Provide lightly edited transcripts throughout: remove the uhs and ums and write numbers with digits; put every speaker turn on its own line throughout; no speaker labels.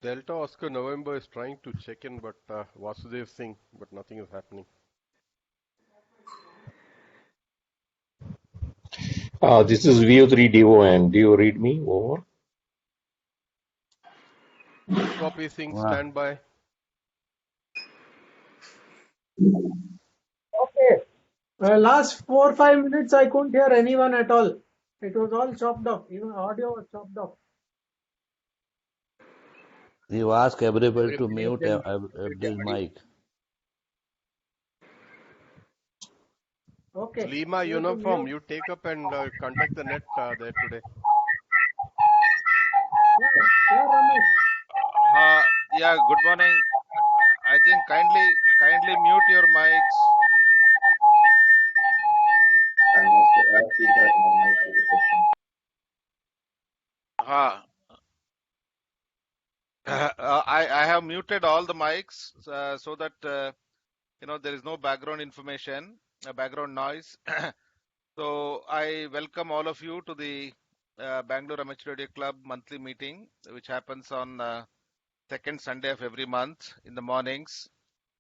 Delta Oscar November is trying to check in, but Vasudev Singh, but nothing is happening.
This is VO3DON. Do you read me? Over.
Copy Singh,
Wow.
stand by.
Okay. Last 4-5 minutes, I couldn't hear anyone at all. It was all chopped off. Even audio was chopped off.
You ask everybody to mute
Then
every mic.
Okay.
Lima
You to
Uniform,
mute.
you take up and conduct the net there today.
Yeah, Ramesh.
Yeah, good morning. I think kindly mute your mics. Ha. I have muted all the mics so that there is no background information, background noise. So I welcome all of you to the Bangalore Amateur Radio Club monthly meeting, which happens on second Sunday of every month in the mornings,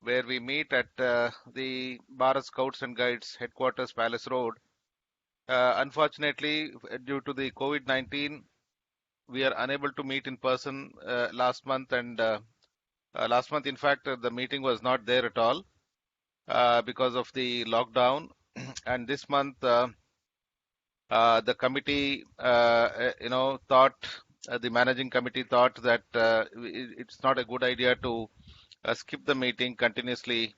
where we meet at the Bharat Scouts and Guides headquarters, Palace Road. Unfortunately, due to the COVID-19, we are unable to meet in person last month, and last month, in fact, the meeting was not there at all because of the lockdown. And this month, the committee, thought the managing committee thought that it's not a good idea to skip the meeting continuously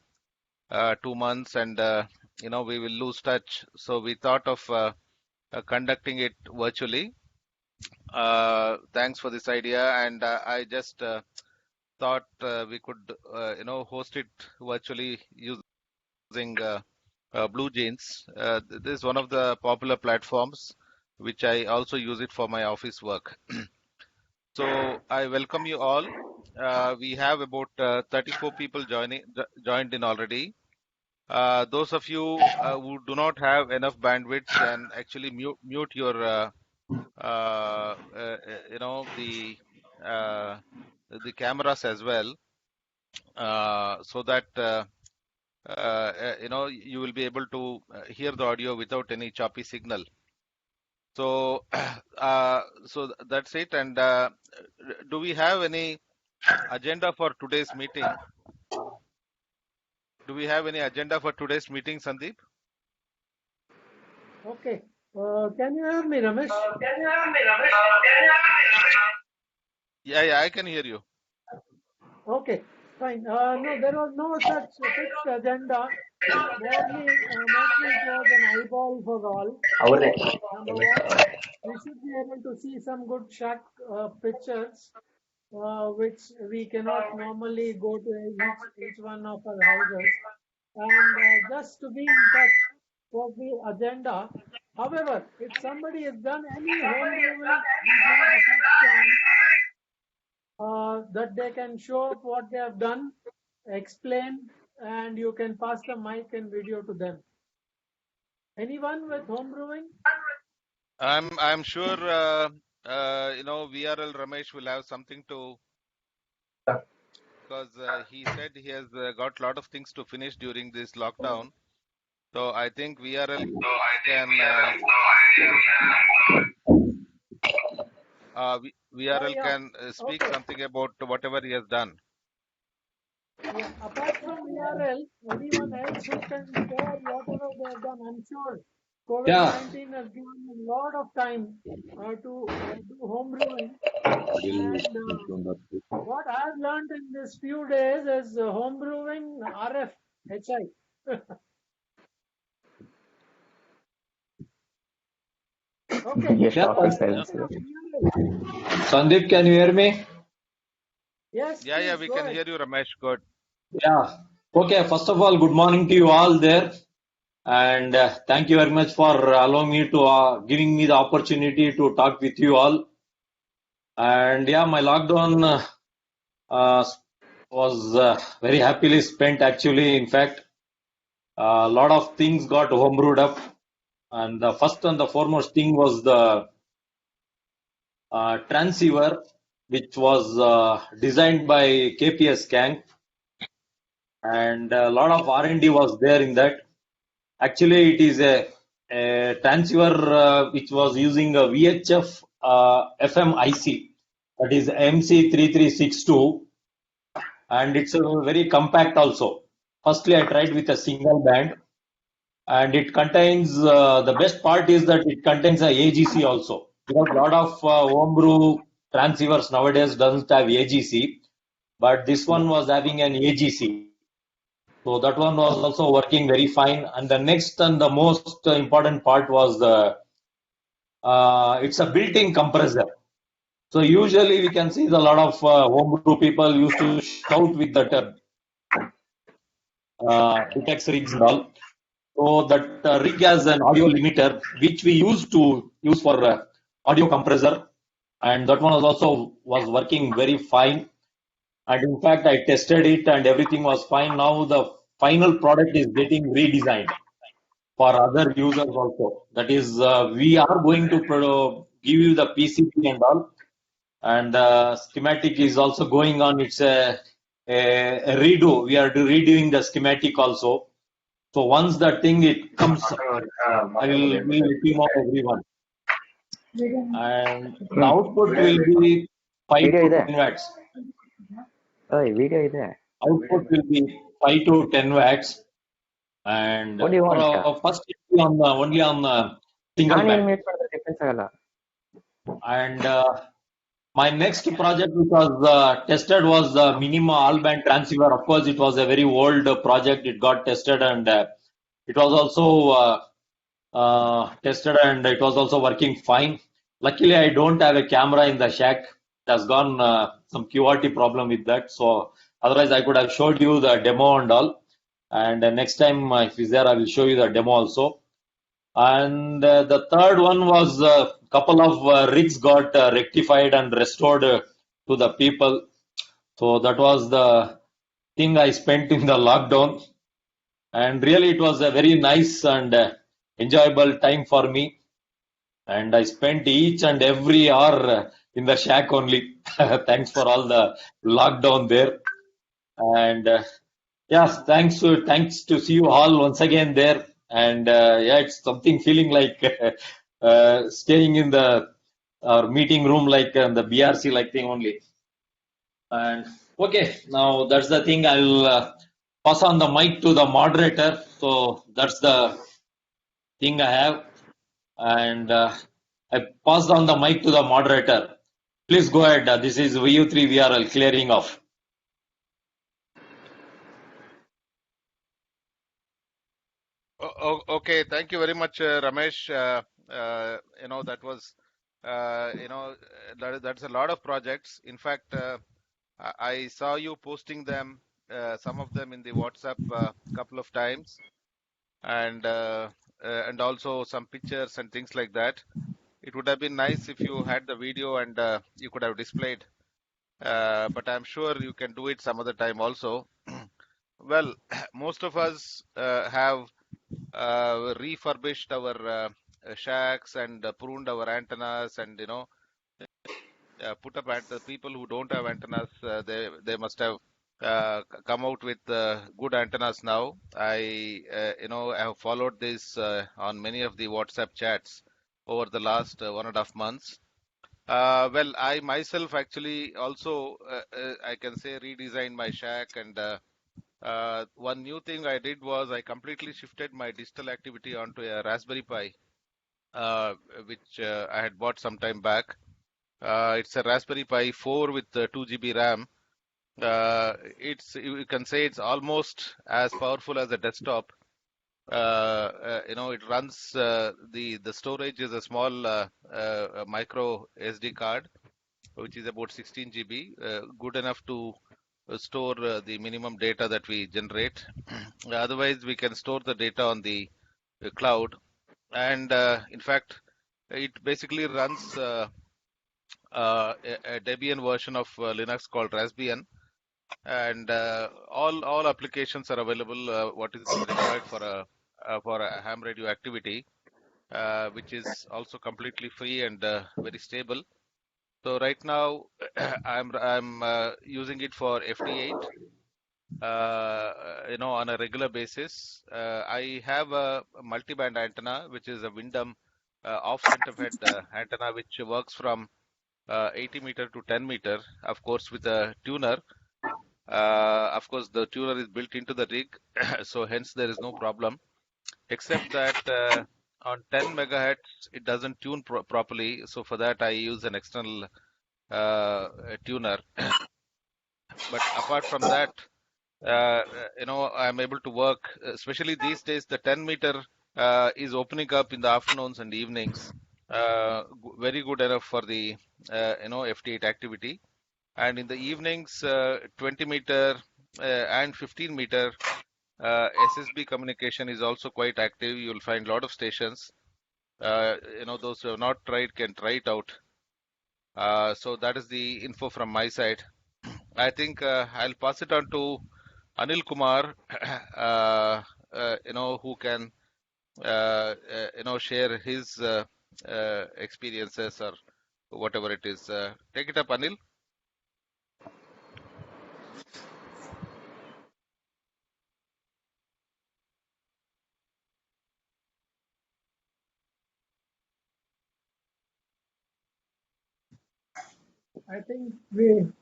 2 months, and we will lose touch. So we thought of conducting it virtually. Thanks for this idea, and I just thought we could, host it virtually using Blue Jeans. This is one of the popular platforms, which I also use it for my office work. So I welcome you all. We have about 34 people joined in already. Those of you who do not have enough bandwidth can actually mute your the cameras as well, so that you will be able to hear the audio without any choppy signal. So so that's it. And do we have any agenda for today's meeting? Do we have any agenda for today's meeting, Sandeep?
Okay. Can you hear me, Ramesh?
Yeah, I can hear you.
Okay, fine. No, there was no such fixed agenda. Mostly it was an eyeball for all. Number one, we should be able to see some good shack pictures, which we cannot normally go to each one of our houses. And just to be in touch was the agenda. However, if somebody has done any home brewing, we have a first chance that they can show up what they have done, explain, and you can pass the mic and video to them. Anyone with home brewing?
I'm sure VRL Ramesh will have something to, because he said he has got a lot of things to finish during this lockdown. So I think VRL can VRL
Yeah.
can speak
Okay.
something about whatever he has done.
Yeah. Apart from VRL, anyone else who can share whatever they have done? I'm sure COVID-19 has given a lot of time to do home brewing. And what I've learned in these few days is home brewing RF HI. Okay.
Yes,
Sandeep,
can you hear me?
Yes,
Yeah,
please
we
go
can
ahead.
hear you, Ramesh. Good.
Yeah. Okay. First of all, good morning to you all there, and thank you very much for allowing me to giving me the opportunity to talk with you all. And yeah, my lockdown was very happily spent. Actually, in fact, a lot of things got homebrewed up, and the first and the foremost thing was the transceiver. which was designed by KPS Kang, and a lot of R&D was there in that. Actually, it is a transceiver which was using a VHF FM IC, that is MC3362, and it's very compact also. Firstly, I tried with a single band, and it contains the best part is that it contains a AGC also, because a lot of homebrew transceivers nowadays doesn't have AGC, but this one was having an AGC. So that one was also working very fine. And the next and the most important part was it's a built-in compressor. So usually we can see a lot of homebrew people used to shout with that Vitex rigs and all. So that rig has an audio limiter, which we used to use for audio compressor, and that one was working very fine. And in fact, I tested it, and everything was fine. Now the final product is getting redesigned for other users also. That is, we are going to give you the PCB and all, and schematic is also going on. It's a redo. We are redoing the schematic also. So once that thing it comes, I will let you know everyone. And the output will be 5 to 10 watts. Output will be 5 to 10 watts. And first only on the single band. And my next project which was tested was the minimum all band transceiver. Of course, it was a very old project. It got tested, and it was also tested, and it was also working fine. Luckily, I don't have a camera in the shack. It has gone some QRT problem with that. So otherwise, I could have showed you the demo and all. And next time, if it's there, I will show you the demo also. And the third one was a couple of rigs got rectified and restored to the people. So that was the thing I spent in the lockdown. And really, it was a very nice and enjoyable time for me. And I spent each and every hour in the shack only. Thanks for all the lockdown there. And yes, thanks to see you all once again there. And yeah, it's something feeling like staying in the meeting room like the BRC like thing only. And okay, now that's the thing. I'll pass on the mic to the moderator. So that's the thing I have. And I passed on the mic to the moderator. Please go ahead. This is VU3 VRL clearing off.
Okay, thank you very much, Ramesh. That was, that's a lot of projects. In fact, I saw you posting them, some of them in the WhatsApp couple of times, and also some pictures and things like that. It would have been nice if you had the video and you could have displayed, but I'm sure you can do it some other time also. Well, most of us have refurbished our shacks and pruned our antennas, and put up at the people who don't have antennas. They must have come out with good antennas now. I have followed this on many of the WhatsApp chats over the last 1.5 months. Well, I myself actually also I can say redesigned my shack, and one new thing I did was I completely shifted my digital activity onto a Raspberry Pi, which I had bought some time back. It's a Raspberry Pi 4 with 2 GB RAM. You can say it's almost as powerful as a desktop. It runs the storage is a small micro SD card, which is about 16 GB, good enough to store the minimum data that we generate. Otherwise, we can store the data on the cloud. And in fact, it basically runs a Debian version of Linux called Raspbian. And all applications are available. What is required for a ham radio activity, which is also completely free and very stable. So right now, I'm using it for FT8, on a regular basis. I have a multi-band antenna, which is a Windom off-center fed antenna, which works from 80 meter to 10 meter, of course, with a tuner. Of course, the tuner is built into the rig, so hence there is no problem. Except that on 10 megahertz, it doesn't tune properly. So for that, I use an external tuner. But apart from that, I'm able to work, especially these days, the 10 meter is opening up in the afternoons and evenings. Very good enough for the, FT8 activity. And in the evenings, 20 meter and 15 meter SSB communication is also quite active. You'll find a lot of stations. Those who have not tried can try it out. So that is the info from my side. I think I'll pass it on to Anil Kumar, who can, share his experiences or whatever it is. Take it up, Anil.
I think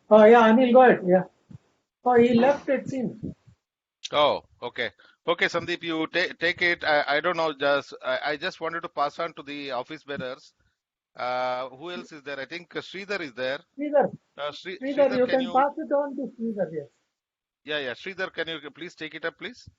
oh yeah, Anil, go ahead. Yeah. Oh, he left, it seems.
Oh, okay. Okay, Sandeep, you take it. I don't know, I just wanted to pass on to the office bearers. Who else is there? I think Sridhar is there.
Sridhar,
Sridhar,
you
can
can
you?
pass it on to Sridhar, yes.
Yeah. Sridhar, can you please take it up, please?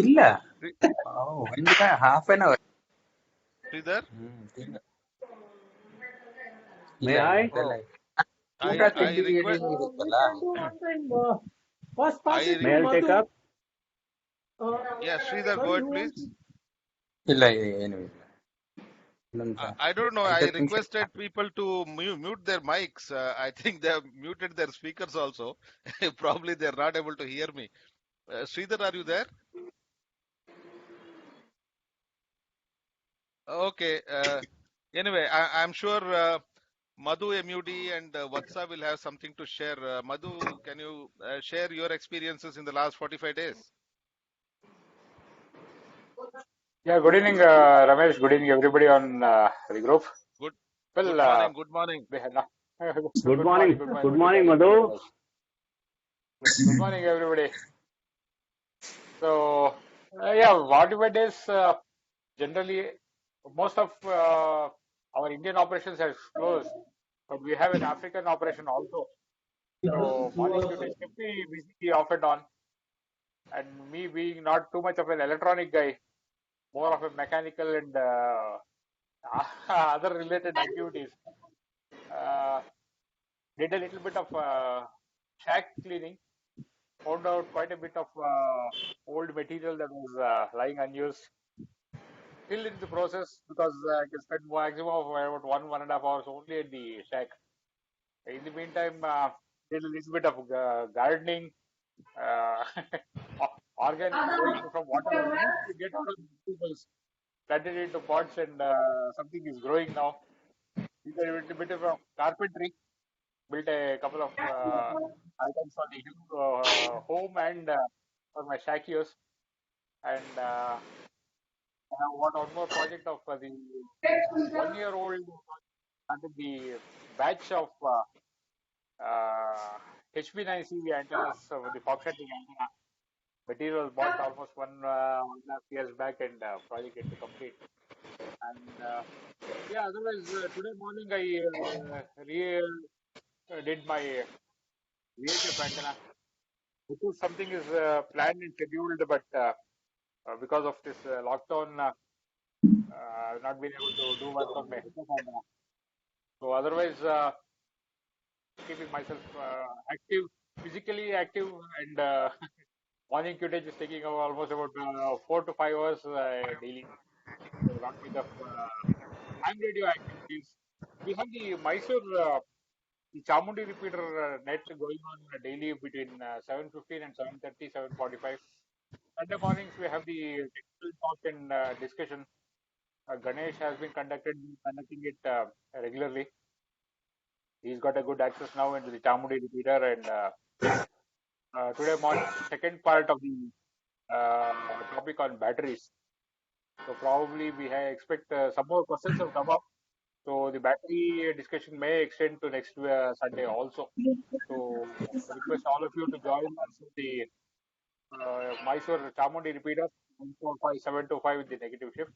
ಇಲ್ಲ
Sri-
ಒಂದು half an hour
Sridhar?
May I ಊಟ
I
ತಿಂಡಿಗೆ
request.
ಏನೇನು
We
ಇರುತ್ತಲ್ಲ
can do one thing. First pass
I
it to
may I take
Madhu.
Up
Yeah, Sridhar, go
Sorry,
ahead,
who
please.
wants to?
ಇಲ್ಲ ಏನು ಇಲ್ಲ
I don't know. I
5 ನಿಮಿಷ
requested people to mute their mics. I think they have muted their speakers also. Probably they're not able to hear me. Sridhar, are you there? Okay. Anyway, I'm sure Madhu MUD and Vatsa will have something to share. Madhu, can you share your experiences in the last 45 days?
Yeah, good evening, Ramesh. Good evening, everybody on the group.
Good.
Well,
Good morning. Good morning.
good morning. Good morning,
Madhu.
Good morning, everybody. So, yeah, 45 days. Generally, most of our Indian operations has closed, but we have an African operation also. So, morning duty kept me busy off and on. And me being not too much of an electronic guy, more of a mechanical and other related activities. Did a little bit of shack cleaning, found out quite a bit of old material that was lying unused. Still in the process because I can spend maximum of about 1.5 hours only at the shack. In the meantime, did a little bit of gardening, uh, organic growing from whatever weeds we get out of vegetables, planted it into pots, and something is growing now. Did a little bit of carpentry, built a couple of items for the home and for my shack use. And I have got one more project of the 1-year-old started the batch of HB9C antennas for the foxtrotting antenna. Material was bought almost 1.5 years back, and project yet to complete. And yeah, otherwise today morning I did my VHF antenna. Because something is planned and scheduled, but because of this lockdown, I've not been able to do work on my HF antenna. So otherwise, keeping myself active, physically active, and morning footage is taking almost about 4 to 5 hours daily. So not much of ham radio activities. We have the Mysore the Chamundi repeater net going on daily between 7:15 and 7:30, 7:45. Sunday mornings we have the technical talk and discussion. Ganesh has been conducting it regularly. He's got a good access now into the Chamundi repeater, and today morning, second part of the topic on batteries. So probably we expect some more questions have come up. So the battery discussion may extend to next Sunday also. So I request all of you to join us in the Mysore Chamundi repeater 145725 with the negative shift.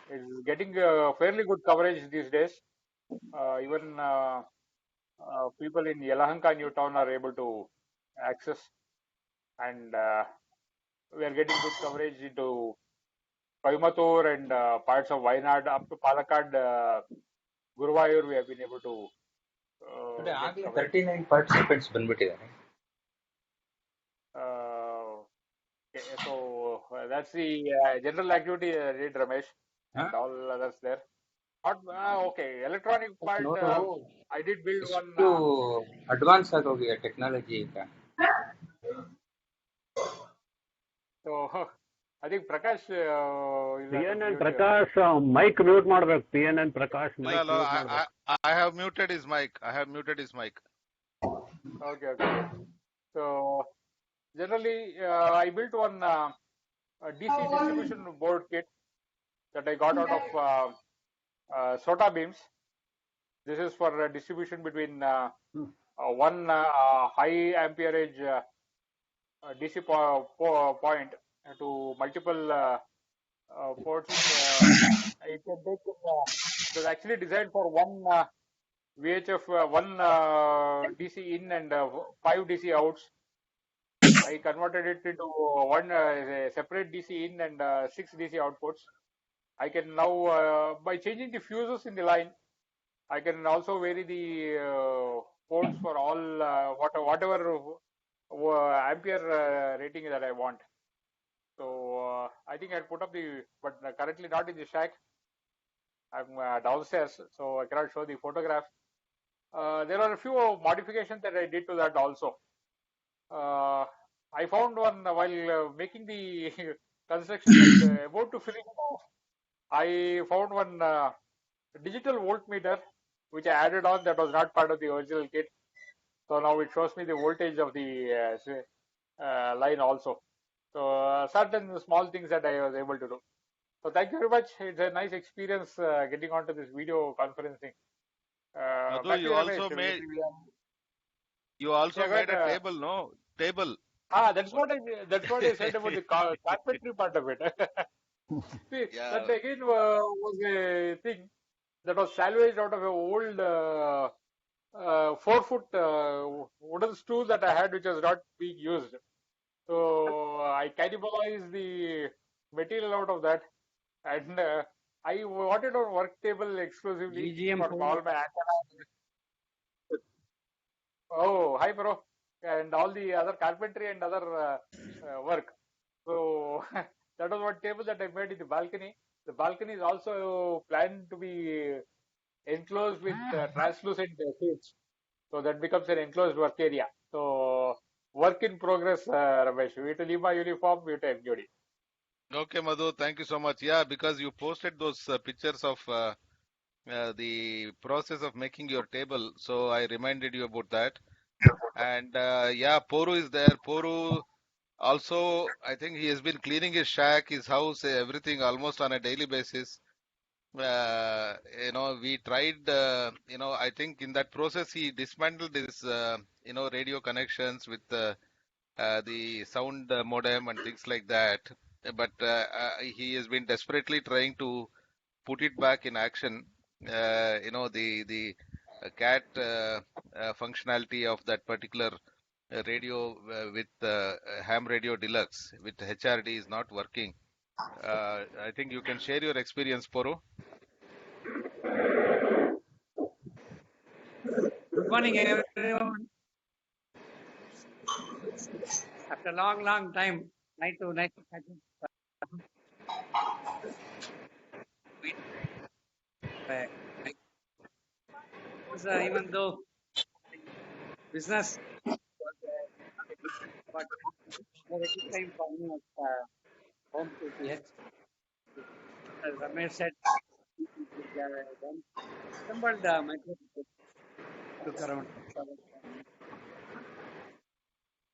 It's getting fairly good coverage these days. Even people in Yelahanka New Town are able to access, and we are getting good coverage into Coimbatore and parts of Wayanad up to Palakkad, Guruvayur. We have been able to
Today
get
ಆಗ್ಲೇ
coverage.
39 participants ಬಂದ್ಬಿಟ್ಟಿದ್ದಾರೆ.
Okay, so that's the general activity did Ramesh and all others there. Okay, electronic part I did build one.
ಎಷ್ಟು advance ಆಗೋಗಿದೆ technology ಈಗ.
So I think Prakash
PNN Prakash mic mute ಮಾಡಬೇಕು. PNN Prakash mic
No,
mute ಮಾಡಬೇಕು.
I have muted his mic.
Okay. So generally I built one DC distribution board kit that I got out of SOTA beams. This is for distribution between one high amperage DC point to multiple ports. It can take. It was actually designed for one VHF, one DC in and 5 DC outs. I converted it into one separate DC in and 6 DC outputs. I can now, by changing the fuses in the line, I can also vary the ports for all whatever ampere rating that I want. So I think I'll put up but currently not in the shack. I'm downstairs, so I cannot show the photograph. There are a few modifications that I did to that also. I found one while making the construction, about to finish it off. I found one digital voltmeter which I added on that was not part of the original kit. So now it shows me the voltage of the line also. So certain small things that I was able to do. So thank you very much. It's a nice experience getting onto this video conferencing.
Madhu, you also made a table, no? Table.
That's what I said about the carpentry part of it. See, that again was a thing that was salvaged out of an old 4-foot wooden stool that I had, which was not being used. So I cannibalized the material out of that, and I wanted a work table exclusively for all my antennas. Oh, hi, bro. And all the other carpentry and other work. So that was one table that I made in the balcony. The balcony is also planned to be enclosed with translucent shades. So that becomes an enclosed work area. So work in progress, Ramesh. We to leave my uniform, we to MJD.
Okay, Madhu, thank you so much. Yeah, because you posted those pictures of the process of making your table. So I reminded you about that. And Poru is there. Poru also, I think he has been cleaning his shack, his house, everything almost on a daily basis. We tried, I think in that process he dismantled his, radio connections with the sound modem and things like that. But he has been desperately trying to put it back in action. The CAT functionality of that particular radio with ham radio deluxe with HRD is not working. I think you can share your experience, Poru.
Good morning, everyone. After a long time, nice to catch you. Even though business was but for a good time for me at home KPH. As Ramesh said, then assembled micro took around 6 hours.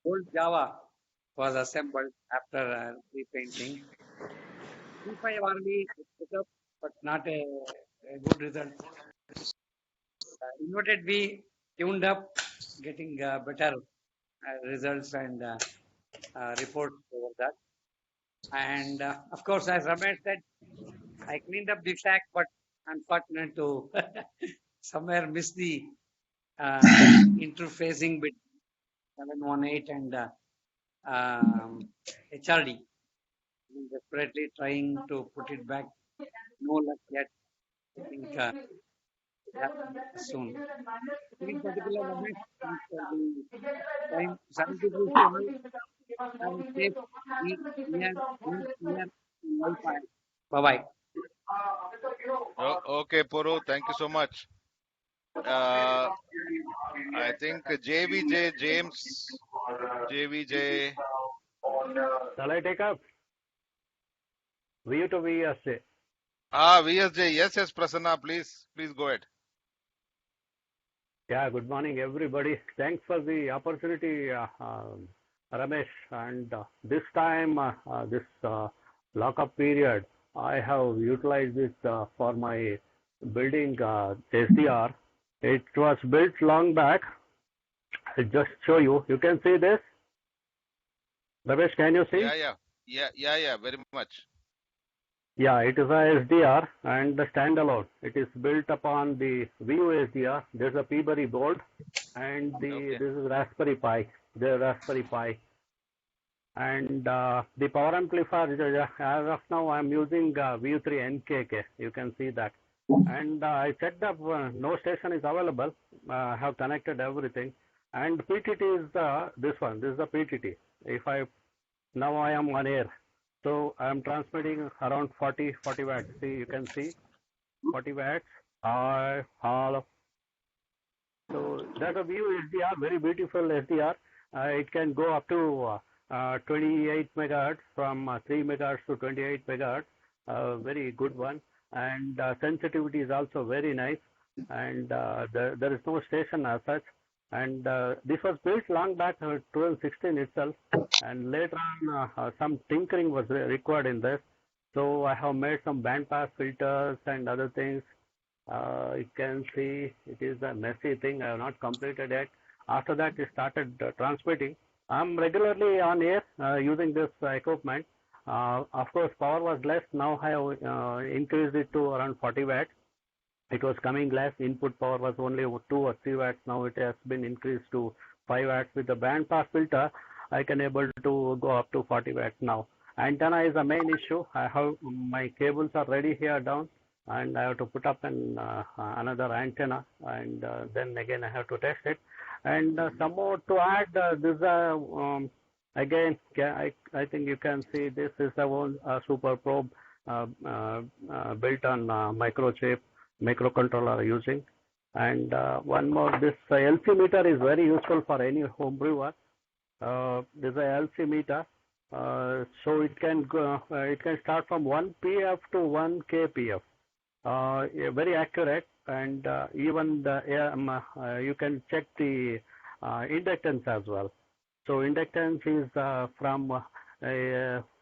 Old Java was assembled after repainting. P5RV put up, but not a good result. Inverted V tuned up, getting better results and reports over that. And of course, as Ramesh said, I cleaned up the shack, but unfortunate to somewhere miss the interfacing between 718 and HRD. I'm desperately trying to put it back. No luck yet. I think soon. In particular, Ramesh, thanks for the time. 73 have a safe week, year, life. Bye-bye.
Okay, Puru, thank you so much. I think JVJ James, JVJ.
Shall I take up? VU to VSJ.
VSJ, yes, Prasanna, please go ahead.
Yeah, good morning, everybody. Thanks for the opportunity, Ramesh. And this time, this lockup period, I have utilized it for my building SDR. It was built long back. I'll just show you. You can see this. Ramesh, can you see?
Yeah, very much.
Yeah, it is a SDR and the standalone. It is built upon the VU SDR. There's a Peabury board and this is Raspberry Pi. The Raspberry Pi. And the power amplifier, as of now, I'm using VU3 NKK. You can see that. And I checked up, no station is available. I have connected everything. And PTT is this one. This is the PTT. Now I am on air. So I am transmitting around 40 watts. See, you can see 40 watts. So that's a VU SDR, very beautiful SDR. It can go up to 28 megahertz from 3 megahertz to 28 megahertz. Very good one. And sensitivity is also very nice. And there is no station as such. And this was built long back, 2016 itself, and later on some tinkering was required in this. So I have made some bandpass filters and other things. You can see it is a messy thing. I have not completed yet. After that, it started transmitting. I'm regularly on air using this equipment. Of course, power was less. Now I have increased it to around 40 watts. It was coming less. Input power was only 2 or 3 watts. Now it has been increased to 5 watts. With the band pass filter, I can able to go up to 40 watts now. Antenna is the main issue. I have my cables are ready here down, and I have to put up another antenna, and then again I have to test it. And some more to add. This again, I think you can see this is a one super probe built on microchip. Microcontroller using. And one more, this LC meter is very useful for any home brewer. This is a LC meter, so it can go, it can start from 1 PF to 1 kPF. Very accurate, and even you can check the inductance as well. So inductance is from 1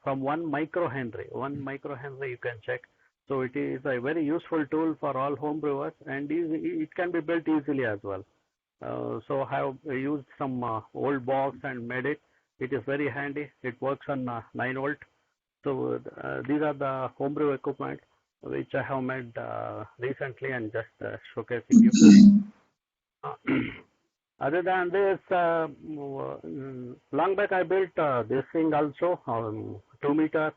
microhenry. 1 microhenry you can check. So it is a very useful tool for all home brewers, and it can be built easily as well. So I have used some old box and made it. It is very handy. It works on 9 volt. So these are the homebrew equipment which I have made recently and just showcasing you. Other than this, long back I built this thing also, 2 meter.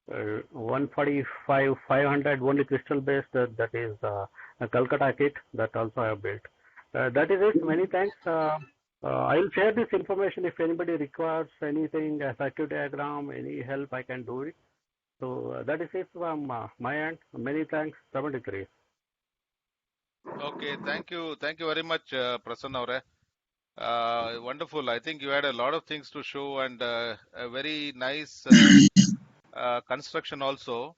145 500 only crystal based, that is a Calcutta kit that also I have built. That is it. Many thanks. I'll share this information if anybody requires anything, a circuit diagram, any help I can do it. So that is it from my end. Many thanks. 73.
Okay, thank you very much, Prasanna Aure. Wonderful. I think you had a lot of things to show and a very nice construction also.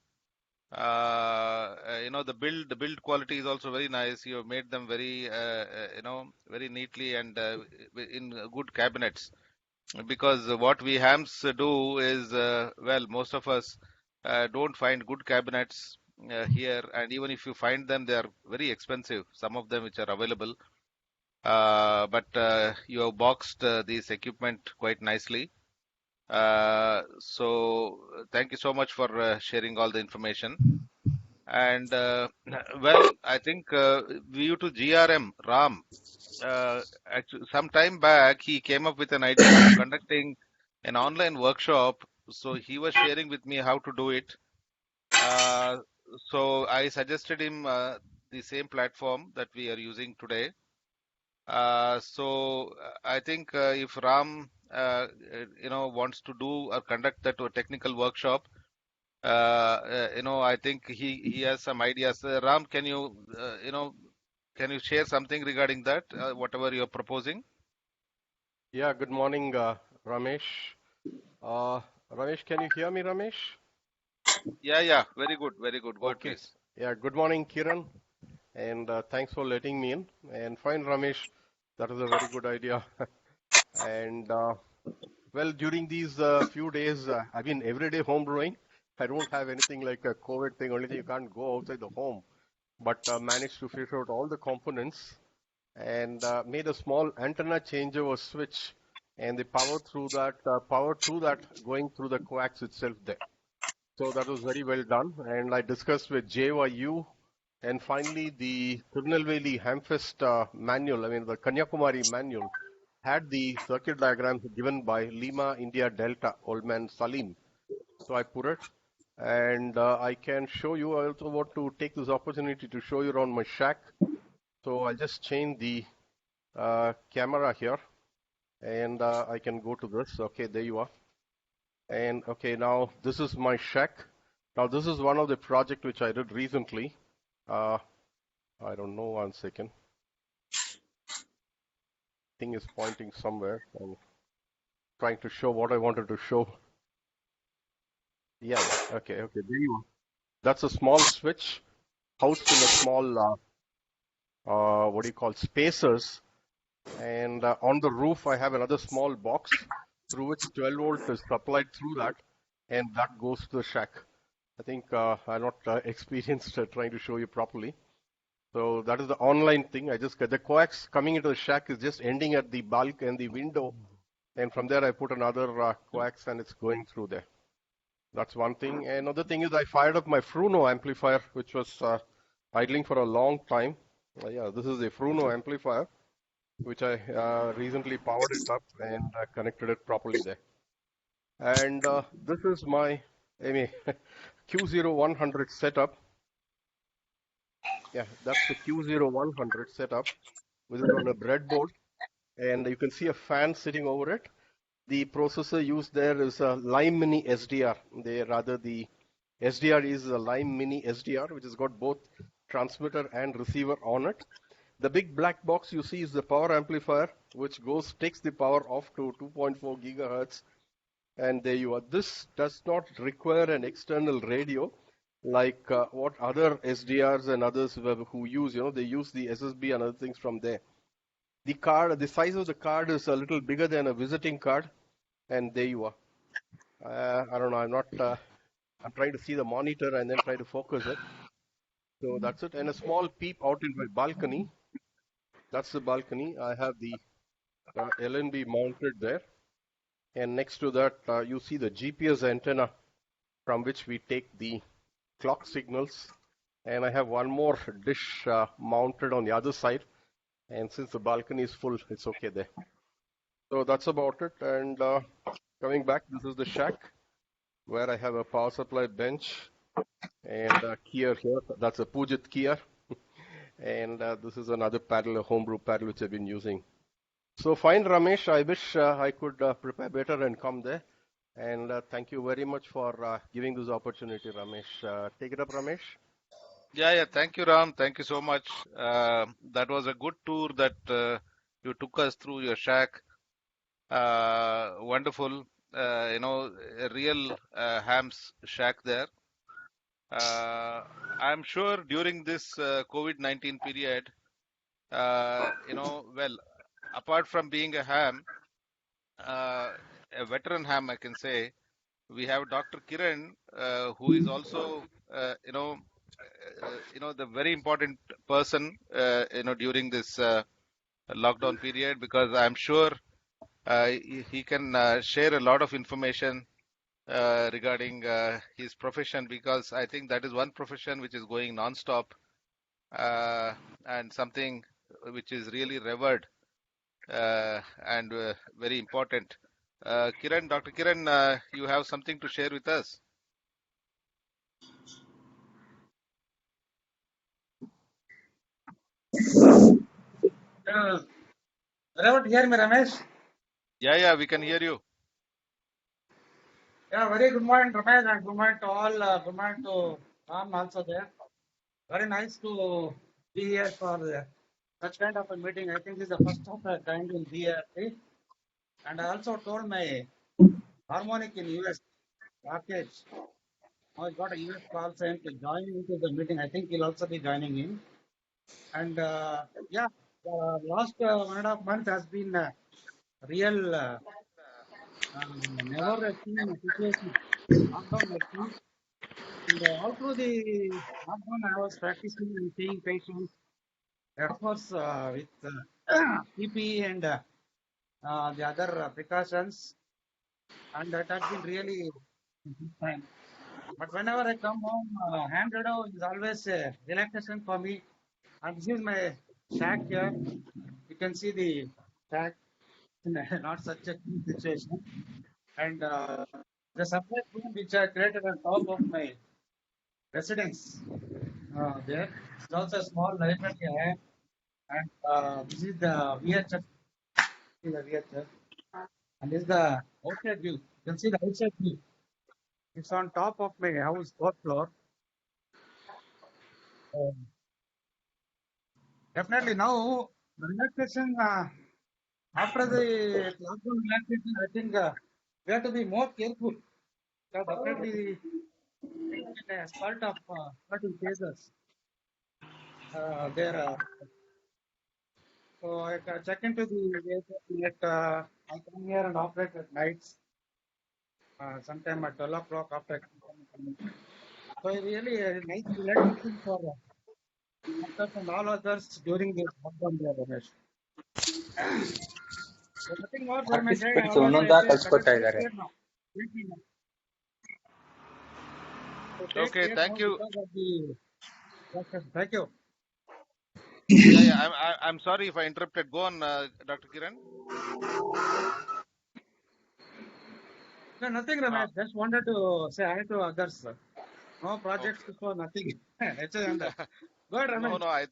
The build quality is also very nice. You have made them very very neatly and in good cabinets. Because what we hams do is most of us don't find good cabinets here, and even if you find them, they are very expensive. Some of them which are available, but you have boxed this equipment quite nicely. So thank you so much for sharing all the information. And I think due to GRM Ram, actually, some time back, he came up with an idea of conducting an online workshop. So he was sharing with me how to do it. So I suggested him the same platform that we are using today. I think if Ram, wants to do or conduct that technical workshop, I think he has some ideas. Ram, can you share something regarding that, whatever you're proposing?
Yeah, good morning, Ramesh. Ramesh, can you hear me, Ramesh?
Yeah, very good. Go ahead,
Okay.
please.
Yeah, good morning, Kiran, and thanks for letting me in. And fine, Ramesh, that is a very good idea. And well, during these few days, I've been everyday home brewing. I don't have anything like a COVID thing, only thing you can't go outside the home, but managed to figure out all the components and made a small antenna changeover switch, and the power through that going through the coax itself there. So that was very well done, and I discussed with JYU, and finally the Tirunelveli Hamfest manual, I mean the Kanyakumari manual, had the circuit diagrams given by Lima India Delta, old man Salim. So I put it, and I can show you. I also want to take this opportunity to show you around my shack. So I'll just change the camera here, and I can go to this. Okay, there you are. And okay, now this is my shack. Now this is one of the project which I did recently. I don't know, 1 second. Thing is pointing somewhere. I'm trying to show what I wanted to show. Yeah. Okay, there you are. That's a small switch housed in a small, what do you call, spacers. And on the roof, I have another small box through which 12 volt is supplied through that, and that goes to the shack. I think I'm not experienced trying to show you properly. So that is the online thing. I just get the coax coming into the shack is just ending at the bulk and the window, and from there I put another coax and it's going through there. That's one thing. And another thing is I fired up my Fruno amplifier, which was idling for a long time. Yeah, this is a Fruno amplifier, which I recently powered it up and connected it properly there. And this is my Q0100 setup. Yeah, that's the Q0100 setup, which is on a breadboard, and you can see a fan sitting over it. The processor used there is a Lime Mini SDR. The SDR is a Lime Mini SDR, which has got both transmitter and receiver on it. The big black box you see is the power amplifier, which takes the power off to 2.4 gigahertz, and there you are. This does not require an external radio like what other SDRs and others who use, they use the SSB and other things from there. The size of the card is a little bigger than a visiting card, and there you are. I don't know, I'm trying to see the monitor and then try to focus it. So that's it, and a small peep out in my balcony. That's the balcony. I have the LNB mounted there, and next to that you see the GPS antenna from which we take the clock signals, and I have one more dish mounted on the other side, and since the balcony is full, it's okay there. So that's about it. And coming back, this is the shack where I have a power supply bench and a Kia here. That's a Pujit Kia. And this is another paddle, a homebrew paddle, which I've been using. So fine, Ramesh, I wish I could prepare better and come there. And thank you very much for giving this opportunity, Ramesh. Take it up, Ramesh.
Yeah. Thank you, Ram. Thank you so much. That was a good tour that you took us through your shack. Wonderful. A real ham's shack there. I'm sure during this COVID-19 period, well, apart from being a ham, a veteran ham, I can say, we have Dr. Kiran, who is also, the very important person, during this lockdown period, because I'm sure he can share a lot of information regarding his profession, because I think that is one profession which is going non-stop and something which is really revered and very important. Dr. Kiran, you have something to share with us?
Able to hear me, Ramesh?
Yeah, we can hear you.
Yeah, very good morning, Ramesh, and good morning to all. Good morning to Ram also there. Very nice to be here for such kind of a meeting. I think this is the first of a kind in DRT. And I also told my harmonic in US, Rakesh. I got a US call saying to join into the meeting. I think he'll also be joining in. And yeah, the last 1.5 months has been a real never seen situation. Lockdown has been. And all through the lockdown, I was practicing and seeing patients, of course, with PPE and the other precautions. And that has been really a good time. But whenever I come home, hand radio is always a relaxation for me. And this is my shack here. You can see the shack, not such a cool situation. And the separate room which I created on top of my residence there. It's also a small library I have. And this is the VHF. This is the VHF. And this is the outside view. You can see the outside view. It's on top of my house, fourth floor. Definitely now, the relaxation, after the lockdown relaxation, I think we have to be more careful. So definitely taken a spurt of certain cases there. So I can check into the I come here and operate at nights, sometime at 12 o'clock after I come. So really a nice relaxation for doctors and all others during this lockdown there, Ramesh. So nothing more for my day.
Participants
Always
ಒಂದೊಂದ
I say,
ಕಳ್ಸ್ಕೊತಾ
take
ಇದ್ದಾರೆ.
care now. Take care now. So take
Okay,
care
thank
now
you.
because of the doctor. Thank you.
Yeah. I'm sorry if I interrupted. Go on, Dr. Kiran.
No, nothing, Ramesh. Just wanted to say hi to others. No projects, so nothing. Go ahead, Ramesh.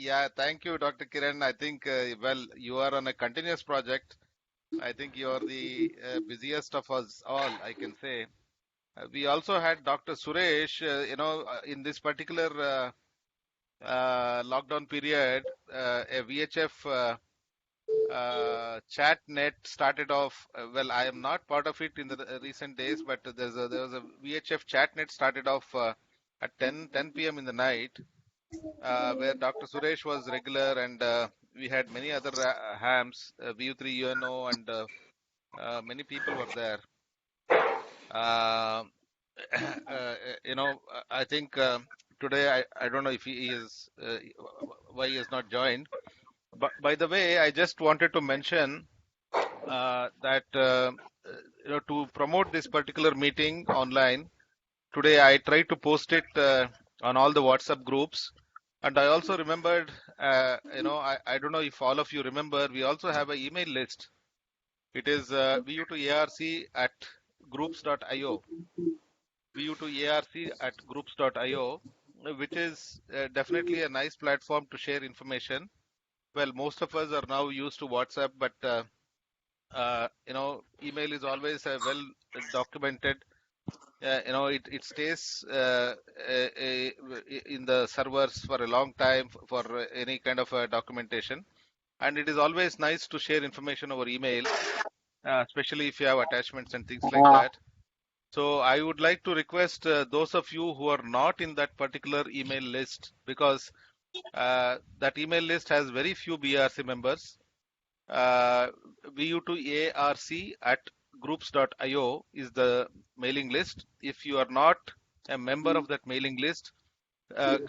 Yeah, thank you, Dr. Kiran. I think, well, you are on a continuous project. I think you are the busiest of us all, I can say. We also had Dr. Suresh, in this particular lockdown period, a VHF chat net started off. Well, I am not part of it in the recent days, but there was a VHF chat net started off at 10 p.m. in the night, where Dr. Suresh was regular, and we had many other hams, VU3 UNO, and many people were there. I think today I don't know if he is why he has not joined. But by the way, I just wanted to mention that to promote this particular meeting online today, I tried to post it on all the WhatsApp groups, and I also remembered, I don't know if all of you remember, we also have an email list. It is vu2arc@groups.io. vu2arc@groups.io, which is definitely a nice platform to share information. Well, most of us are now used to WhatsApp, but email is always a well documented, it stays in the servers for a long time for any kind of documentation. And it is always nice to share information over email, especially if you have attachments and things like that. So I would like to request those of you who are not in that particular email list, because that email list has very few BRC members. vu2arc@groups.io is the mailing list. If you are not a member of that mailing list,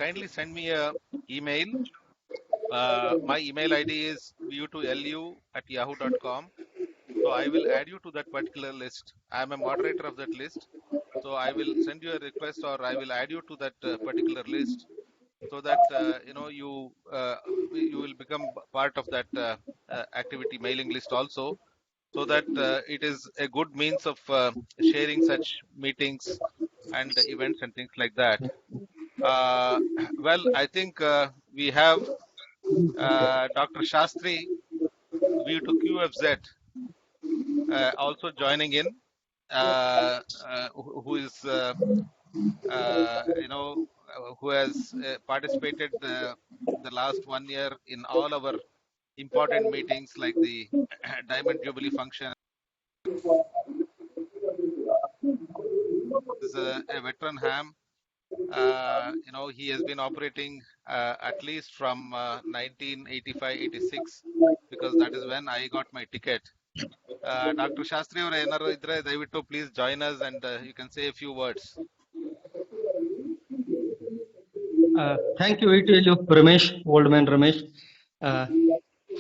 kindly send me a email. My email ID is vu2lu@yahoo.com. So I will add you to that particular list. I am a moderator of that list. So I will send you a request, or I will add you to that particular list, so that you will become part of that activity mailing list also, so that it is a good means of sharing such meetings and events and things like that. Well, I think we have Dr. Shastri, vu2QFZ, also joining in, who is who has participated the last 1 year in all our important meetings like the Diamond Jubilee function. Is a veteran ham. He has been operating at least from 1985-86, because that is when I got my ticket. Dr. Shastri avare enaru idre dayavittu please join us, and you can say a few words.
Thank you, VTLU Ramesh, old man Ramesh.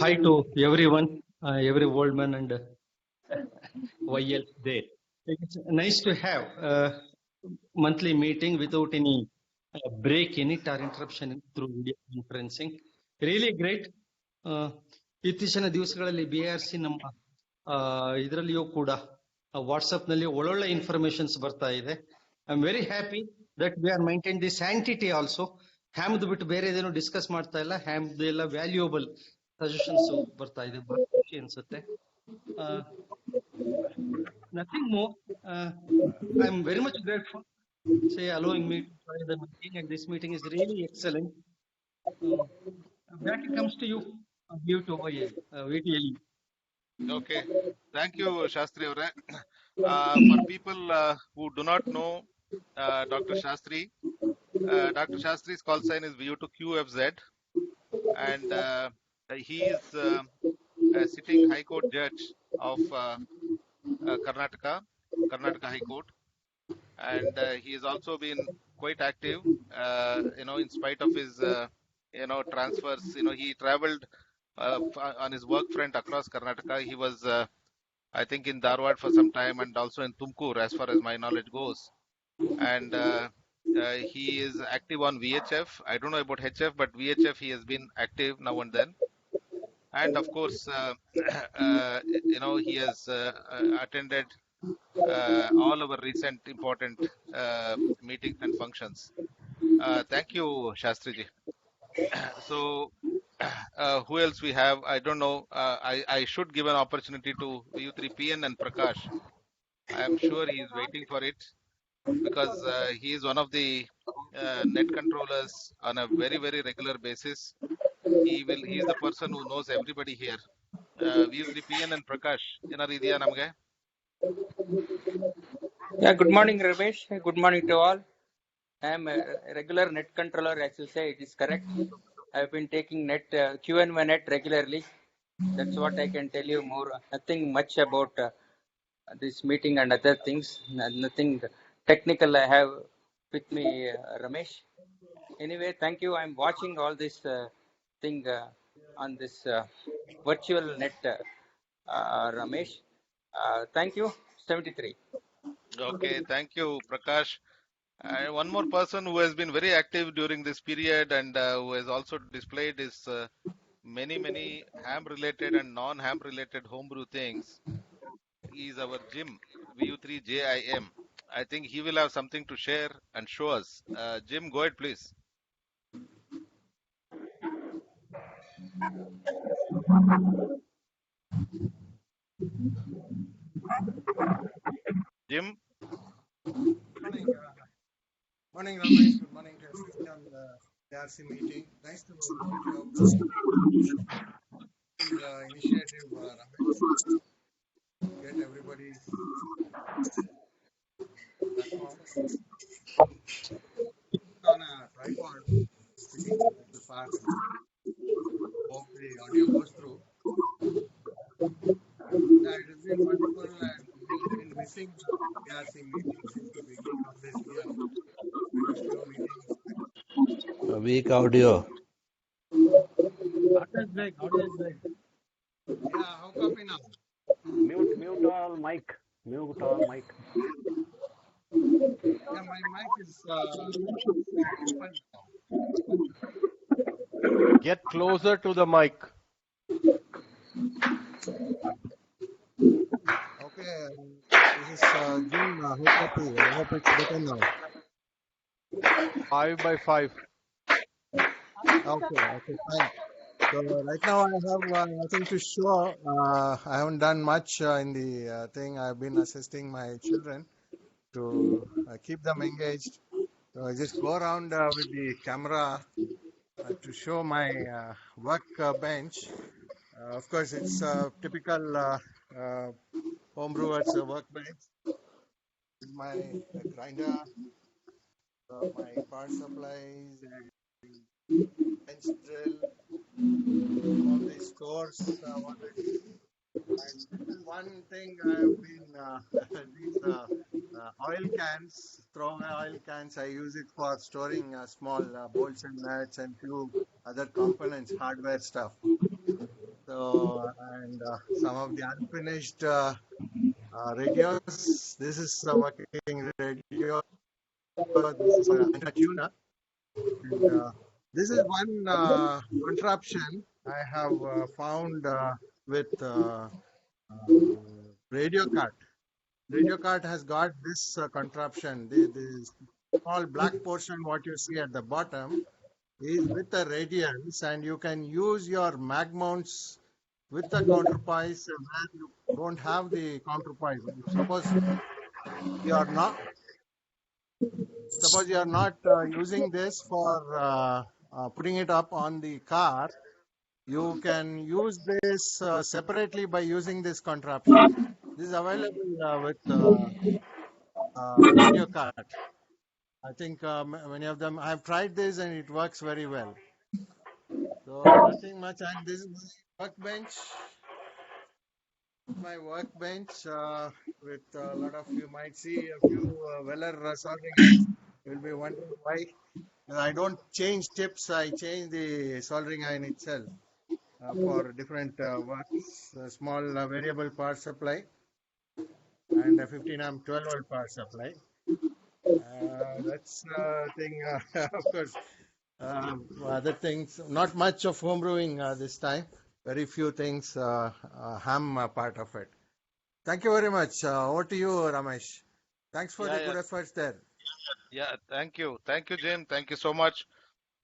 Hi to everyone, every old man and YL there. It's nice to have a monthly meeting without any break in it or interruption through video conferencing. Really great. ಇತ್ತೀಚಿನ ದಿವಸಗಳಲ್ಲಿ BRC ನಮ್ಮ ಇದರಲ್ಲಿಯೂ ಕೂಡ WhatsApp ನಲ್ಲಿ ಒಳ್ಳೊಳ್ಳೆ informations ಬರ್ತಾ ಇದೆ. I am very happy that we are maintain the sanctity also. ಹ್ಯಾಮ್ದು ಬಿಟ್ಟು ಬೇರೆ ಏನೇನು ಡಿಸ್ಕಸ್ ಮಾಡ್ತಾ ಇಲ್ಲ. ಹ್ಯಾಮ್ದು ಎಲ್ಲ ವ್ಯಾಲ್ಯೂಯಬಲ್ ಸಜೆಷನ್ಸ್ ಬರ್ತಾ ಇದೆ. ಖುಷಿ ಅನ್ಸುತ್ತೆ. Nothing more. I am very much grateful for allowing me to join the meeting, and this meeting is really excellent. Back it comes to you. Give to VTLU.
Okay, thank you, Shastri avare. For people who do not know Dr. Shastri, Dr. Shastri's call sign is vu2QFZ, and he is a sitting High Court judge of Karnataka High Court, and he has also been quite active. In spite of his transfers, he traveled on his work front across Karnataka. He was I think in Dharwad for some time, and also in Tumkur, as far as my knowledge goes. And he is active on VHF. I don't know about HF, but VHF he has been active now and then. And of course, he has attended all our recent important meetings and functions. Thank you, Shastriji. So, who else we have? I don't know. I should give an opportunity to VU3PN and Prakash. I am sure he is waiting for it, because he is one of the net controllers on a very, very regular basis. He is the person who knows everybody here. VU3PN and Prakash, enaru idiya namage?
Yeah, good morning, Ramesh. Good morning to all. I am a regular net controller, as you say, it is correct. I have been taking net QNY net regularly. That's what I can tell you more. Nothing much about this meeting and other things. Nothing technical I have with me, Ramesh. Anyway, thank you. I'm watching all this thing on this virtual net, Ramesh. Thank you. 73.
Okay, thank you, Prakash. One more person who has been very active during this period and who has also displayed his many ham-related and non-ham-related homebrew things is our Jim, VU3JIM. I think he will have something to share and show us. Jim, go ahead, please. Jim?
morning. Morning, Ramesh. Good morning to everybody on the ARC meeting. Nice to meet you, bro. Initiative, Ramesh, get everybody platform on a tripod, sitting a little far. Hope the audio goes through. Yeah, it has been wonderful, and we've been missing the ARC meeting since the beginning of this year. We used to do meetings.
Weak audio.
Audio is back. Audio is back.
Yeah, how copy now?
Mute all mic. Mute all mic.
Yeah, my mic is open now.
Get closer to the mic.
Okay, this is Jim. How copy? I hope it's better now.
5 by 5.
Okay, fine. So right now I have nothing to show. I haven't done much in the thing. I've been assisting my children to keep them engaged. So I just go around with the camera to show my work bench. Of course, it's typical homebrewers workbench. With my grinder, my power supplies, bench drill, all the stores. And one thing I've been these oil cans, throwaway oil cans. I use it for storing small bolts and nuts and few other components, hardware stuff. So and some of the unfinished radios. This is a working radio. This is a tuner. And, this is one contraption I have found with Radio Cart. Radio Cart has got this contraption. The small black portion, what you see at the bottom, is with the radials, and you can use your mag mounts with the counterpoise where you don't have the counterpoise. Suppose you are not using this for putting it up on the car, you can use this separately by using this contraption. This is available with Radio Cart. I think many of them, I've tried this and it works very well. So nothing much. And this is my workbench. My workbench with a lot of you might see a few Weller soldering irons. You'll be wondering why I don't change tips. I change the soldering iron itself for different works. A small variable power supply and a 15 amp 12 volt power supply. That's thing. Of course, other things. Not much of home brewing this time. Very few things. Ham part of it. Thank you very much. Over to you, Ramesh. Thanks for the good efforts there.
Yeah, thank you, Jim. Thank you so much.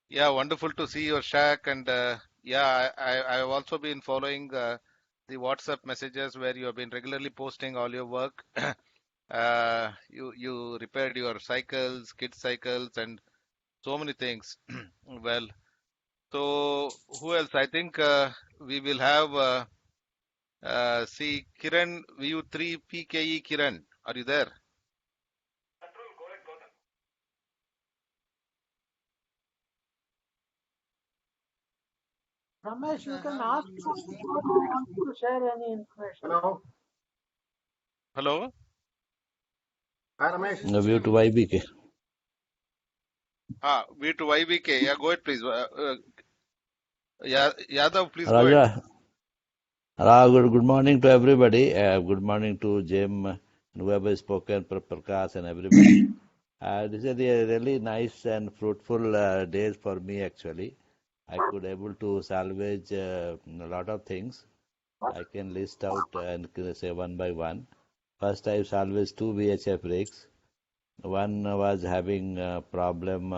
Yeah, wonderful to see your shack, and I've also been following the WhatsApp messages where you have been regularly posting all your work. You repaired your cycles, kids cycles, and so many things. Well, so who else? I think we will have see Kiran VU3 PKE. Kiran, are you there?
Ramesh, you can ask to share any information.
Hello?
Hi, Ramesh.
View to YBK.
View to YBK. Yeah, go ahead, please. Yadav, please
Raja.
go ahead.
Good morning to everybody. Good morning to Jim and whoever has spoken, Prakash and everybody. This is a really nice and fruitful days for me actually. I could able to salvage a lot of things. I can list out and say one by one. First, I salvaged 2 VHF rigs. One was having a problem,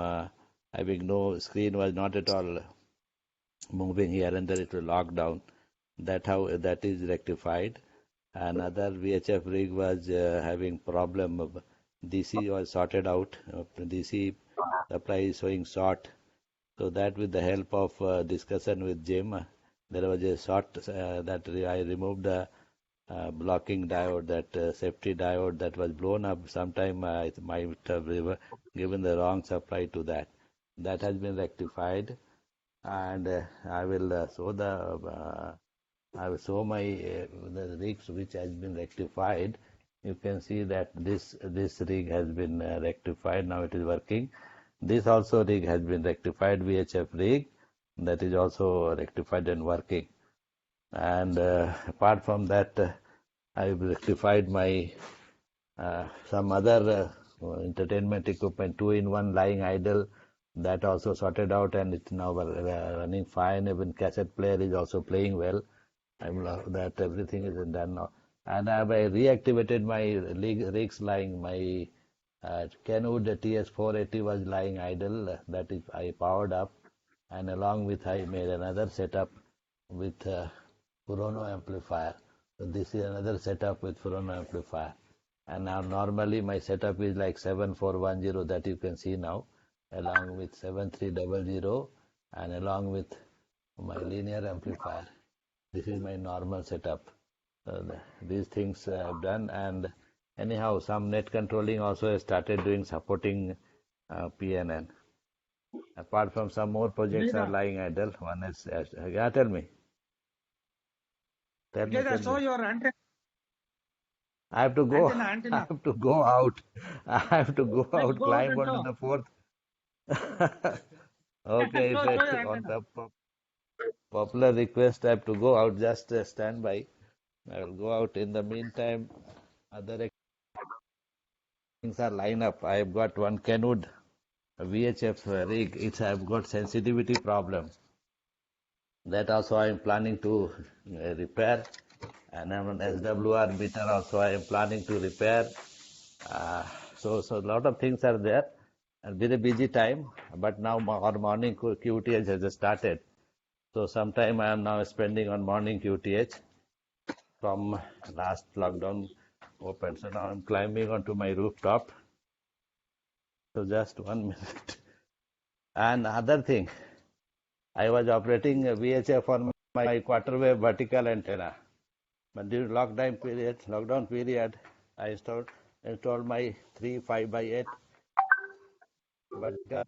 having no screen was not at all moving here and there. It was locked down. That is rectified. Another VHF rig was having problem of DC was sorted out. DC supply is showing short. So that with the help of discussion with Jim, there was a short that I removed the blocking diode, that safety diode that was blown up. Sometime I might have given the wrong supply to that. That has been rectified, and I will show my the rigs which has been rectified. You can see that this rig has been rectified. Now it is working. This also rig has been rectified, VHF rig, that is also rectified and working. And apart from that, I've rectified my some other entertainment equipment, 2-in-1 lying idle, that also sorted out, and it's now running fine. Even cassette player is also playing well. That everything is done now. And I have reactivated my rigs lying. My Kenwood TS480 was lying idle. That is, I powered up, and along with I made another setup with Furono amplifier. So this is another setup with Furono amplifier. And now normally my setup is like 7410 that you can see now, along with 7300 and along with my linear amplifier. This is my normal setup. These things I have done, and anyhow some net controlling also has started doing, supporting PNN. Apart from some more projects are lying idle. One is, yeah, tell me. Tell me.
Show your antenna.
I have to go.
Antenna.
I have to go out. I have to go out,
go
climb
out
onto the fourth. Okay,
show your
on the popular request, I have to go out. Just stand by. I will go out. In the meantime, other things are lined up. I have got one Kenwood VHF rig. I have got sensitivity problem. That also I am planning to repair. And an SWR meter also I am planning to repair. So a lot of things are there. And very busy time. But now our morning QTH has started. So sometime I am now spending on morning QTH from last lockdown open. So now I'm climbing onto my rooftop. So just 1 minute. And other thing, I was operating a VHF on my quarter wave vertical antenna. But during lockdown period, I installed my 3 5x8 vertical.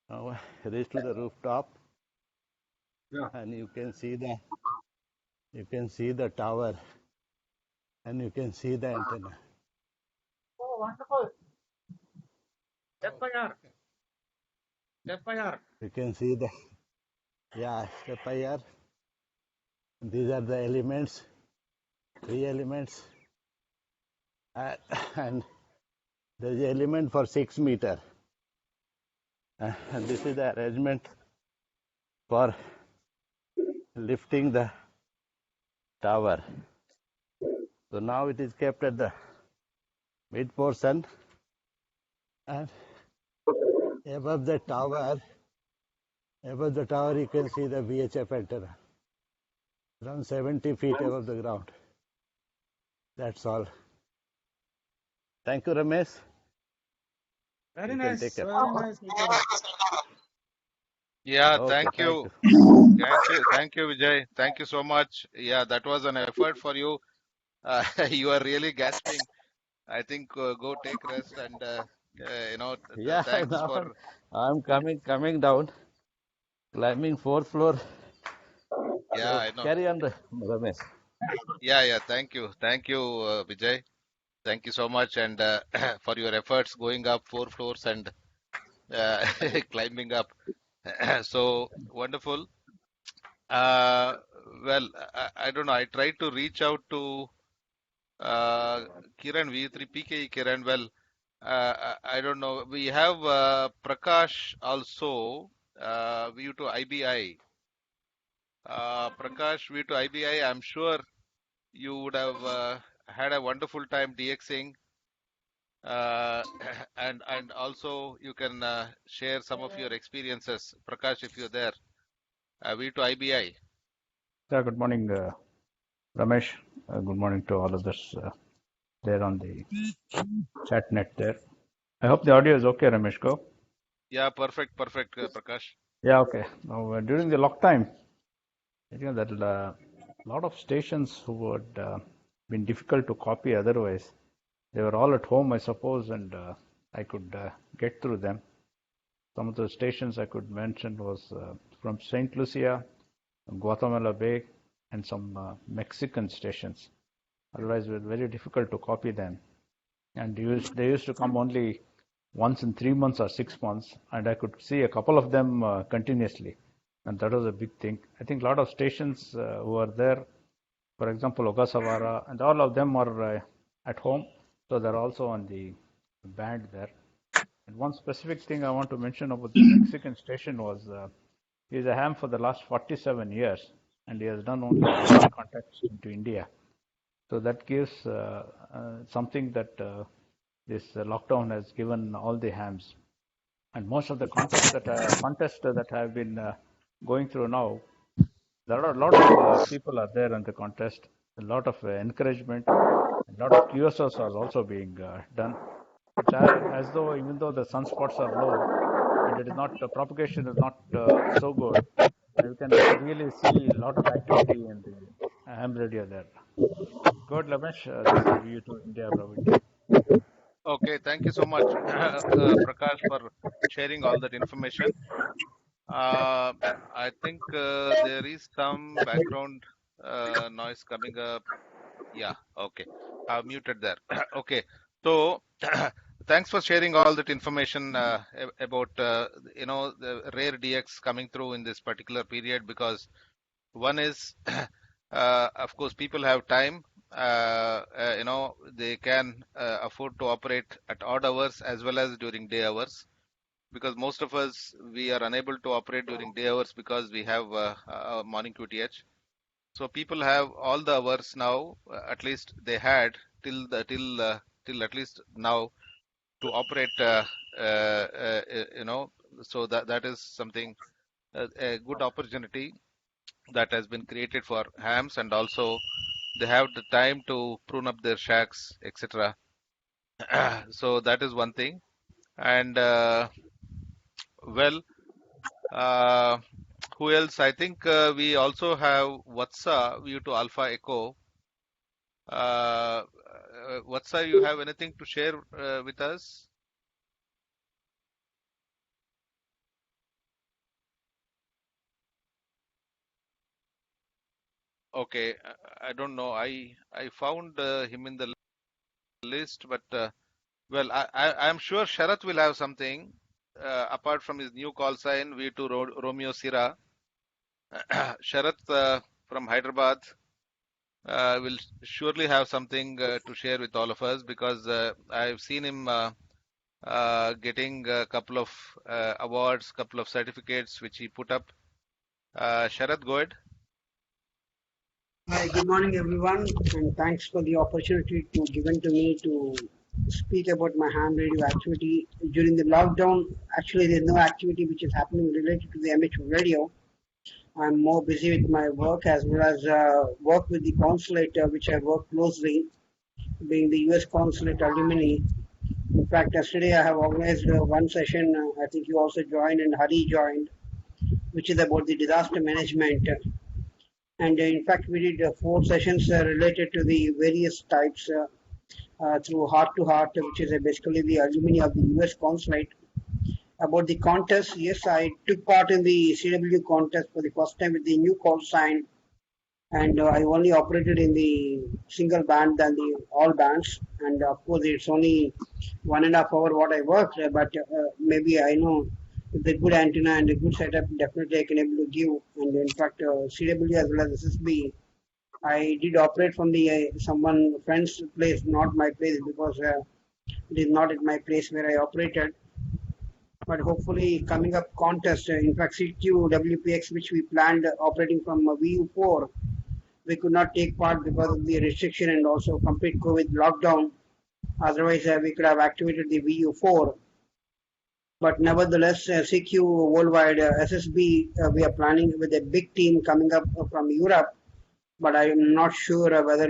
Now I reached to the rooftop, and you can see the tower, and you can see the antenna.
Oh, wonderful. FIR.
You can see the FIR. These are the elements, 3 elements, and there is an element for 6 meter. And this is the arrangement for lifting the tower. So now it is kept at the mid portion, and above the tower you can see the VHF antenna, around 70 feet above the ground. That's all. Thank you, Ramesh.
Very
You can
nice.
take care.
Very nice.
Yeah,
Okay,
thank you. Thank you, Vijay. Thank you so much. Yeah, that was an effort for you. You are really gasping. I think go take rest, and
Yeah,
thanks
now
for.
I'm coming down, climbing 4th floor.
Yeah,
So
I know.
carry on, Ramesh.
Yeah. Thank you, Vijay. Thank you so much, and for your efforts going up 4 floors and climbing up. So wonderful. Well, I don't know. I tried to reach out to Kiran V3 PKE Kiran. Well, I don't know. We have Prakash also. V to IBI. Prakash V to IBI. I'm sure you would have had a wonderful time DXing. and also you can share some of your experiences, Prakash, if you're there. V to IBI.
Yeah, good morning, Ramesh. Good morning to all of us there on the chat net there. I hope the audio is okay, Ramesh. Go.
Yeah, perfect, Prakash.
Yeah, okay. Now, during the lock time, I think that a lot of stations who would been difficult to copy otherwise, they were all at home, I suppose, and I could get through them. Some of the stations I could mention was from St. Lucia, Guatemala Bay, and some Mexican stations. Otherwise, it was very difficult to copy them. And they used to come only once in 3 months or 6 months, and I could see a couple of them continuously. And that was a big thing. I think a lot of stations who are there, for example, Ogasawara, and all of them are at home, so they're also on the band there. And one specific thing I want to mention about the Mexican station was he's a ham for the last 47 years, and he has done only one contacts into India. So that gives something that this lockdown has given all the hams. And most of the contests that have been going through now, there are a lot of people are there in the contest, a lot of encouragement, a lot of QSOs are also being done. It's as though even though the sunspots are low and it is not, the propagation is not so good, you can really see a lot of activity in the ham radio there. Good, Ramesh. This is view to India, Praveen.
Okay, thank you so much, Prakash, for sharing all that information. I think there is some background noise coming up. Yeah, okay. I've muted there. Okay, so thanks for sharing all that information about the rare DX coming through in this particular period, because one is of course people have time. They can afford to operate at odd hours as well as during day hours, because most of us, we are unable to operate during day hours because we have morning QTH. So people have all the hours now, at least they had till at least now to operate. So that is something, a good opportunity that has been created for hams, and also they have the time to prune up their shacks, etc. So that is one thing. And who else? I think we also have Vatsa, view to Alpha Echo. Vatsa, you have anything to share with us? Okay, I don't know. I found him in the list, but well, I'm sure Sharath will have something apart from his new call sign, V to Romeo Sierra. Sharath from Hyderabad will surely have something to share with all of us, because I've seen him getting a couple of awards, couple of certificates which he put up. Sharath, go ahead.
Hi, good morning everyone, and thanks for the opportunity given to me to speak about my ham radio activity. During the lockdown, actually there's no activity which is happening related to the MH radio. I'm more busy with my work as well as work with the consulate, which I work closely, being the US consulate alumni. In fact, yesterday I have organized one session, I think you also joined and Hari joined, which is about the disaster management. And in fact, we did 4 sessions related to the various types through Heart to Heart, which is basically the alumni of the US consulate. About the contest, yes, I took part in the CW contest for the first time with the new call sign, and I only operated in the single band than the all bands. And of course, it's only 1.5 hours what I worked, but maybe I know with a good antenna and a good setup, definitely I can able to give. And in fact, CW as well as SSB, I did operate from the someone friend's place, not my place, because it is not at my place where I operated. But hopefully coming up contest, in fact CQ WPX, which we planned operating from VU4, we could not take part because of the restriction and also complete COVID lockdown. Otherwise, we could have activated the VU4. But nevertheless, CQ Worldwide SSB, we are planning with a big team coming up from Europe. But I am not sure whether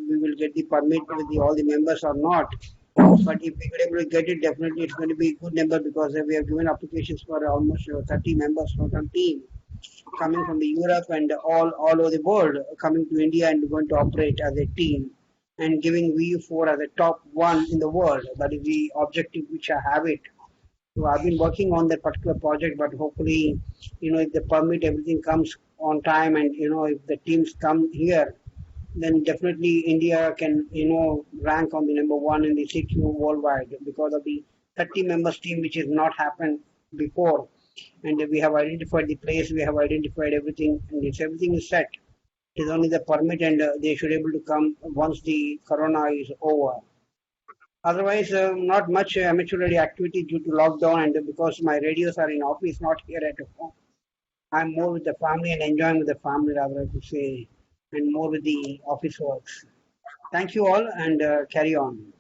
we will get the permit with all the members or not. But if we are able to get it, definitely it's going to be a good number because we have given applications for almost 30 members total team coming from the Europe and all over the world, coming to India and going to operate as a team and giving VU4 as a top one in the world. That is the objective which I have it. So I've been working on that particular project, but hopefully, if the permit, everything comes on time and, if the teams come here, then definitely India can, rank on the number one in the CQ worldwide because of the 30 members team, which has not happened before. And we have identified the place, we have identified everything, and everything is set. It is only the permit, and they should be able to come once the corona is over. Otherwise, not much amateur radio activity due to lockdown, and because my radios are in office, not here at home. I'm more with the family and enjoying with the family, rather to say, and more with the office works. Thank you all, and carry on.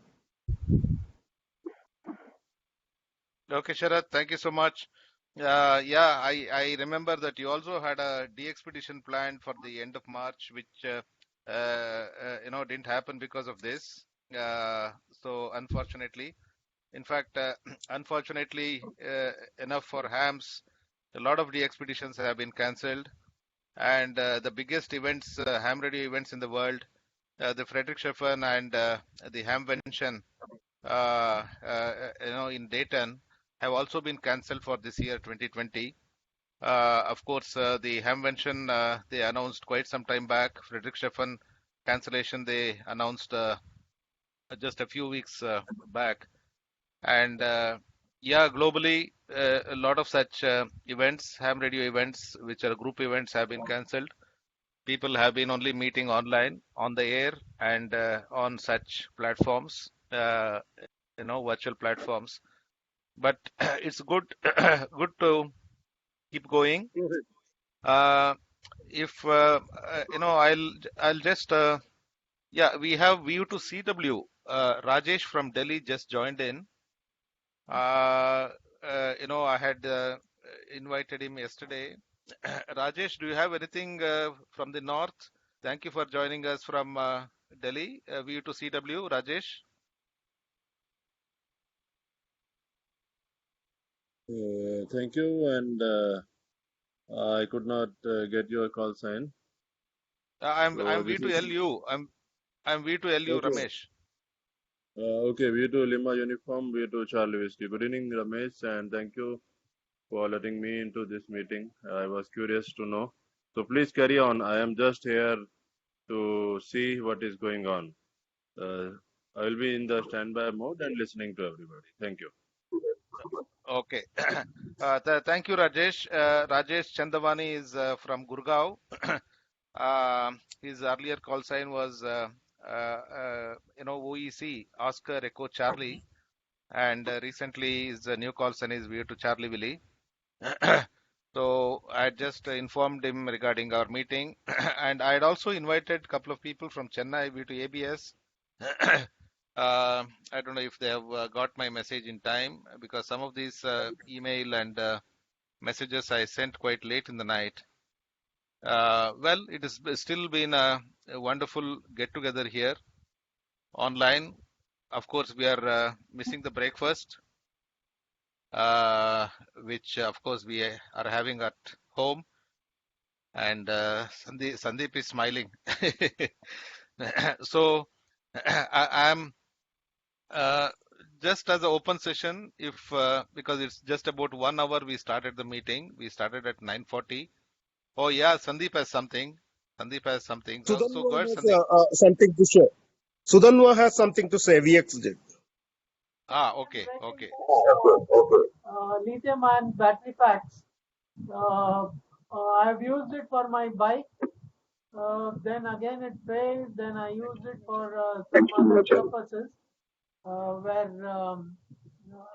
Okay, Sharath, thank you so much. I remember that you also had a de-expedition planned for the end of March, which didn't happen because of this. So unfortunately, in fact, unfortunately enough for hams, a lot of de-expeditions have been cancelled, and the biggest events, ham radio events in the world, the Friedrichshafen and the Hamvention, in Dayton, have also been cancelled for this year 2020. Of course, the Hamvention they announced quite some time back. Friedrichshafen cancellation they announced just a few weeks back. And globally, a lot of such events, ham radio events, which are group events, have been cancelled. People have been only meeting online, on the air, and on such platforms, virtual platforms. But it's good to keep going. I'll just we have VU2CW. Rajesh from Delhi just joined in. I had invited him yesterday. Rajesh, do you have anything from the north? Thank you for joining us from Delhi. VU2CW, Rajesh.
Thank you, and I could not get your call sign.
I'm V2LU. I'm V2LU, okay. Ramesh.
Okay, V2 Lima Uniform, V2 Charlie Whiskey. Good evening, Ramesh, and thank you for letting me into this meeting. I was curious to know. So please carry on. I am just here to see what is going on. I will be in the standby mode and listening to everybody. Thank you.
Okay. Thank you, Rajesh. Rajesh Chandavani is from Gurgaon. His earlier call sign was OEC, Oscar Echo Charlie, and recently his new call sign is VU2 Charlie Willie. So I just informed him regarding our meeting, and I had also invited a couple of people from Chennai, VU2 ABS. I don't know if they have got my message in time, because some of these email and messages I sent quite late in the night. Well, it has still been a wonderful get-together here online. Of course, we are missing the breakfast, which of course we are having at home. And Sandeep is smiling. So I am just as an open session, because it's just about 1 hour we started the meeting. We started at 9:40. Oh yeah, Sandeep has something. Sandeep has something. So go ahead, Sandeep.
Something to share. Sudanwa has something to say. VX did.
Okay.
Lithium-ion battery packs. I have used it for my bike. Then again it failed. Then I used it for some other purposes. Where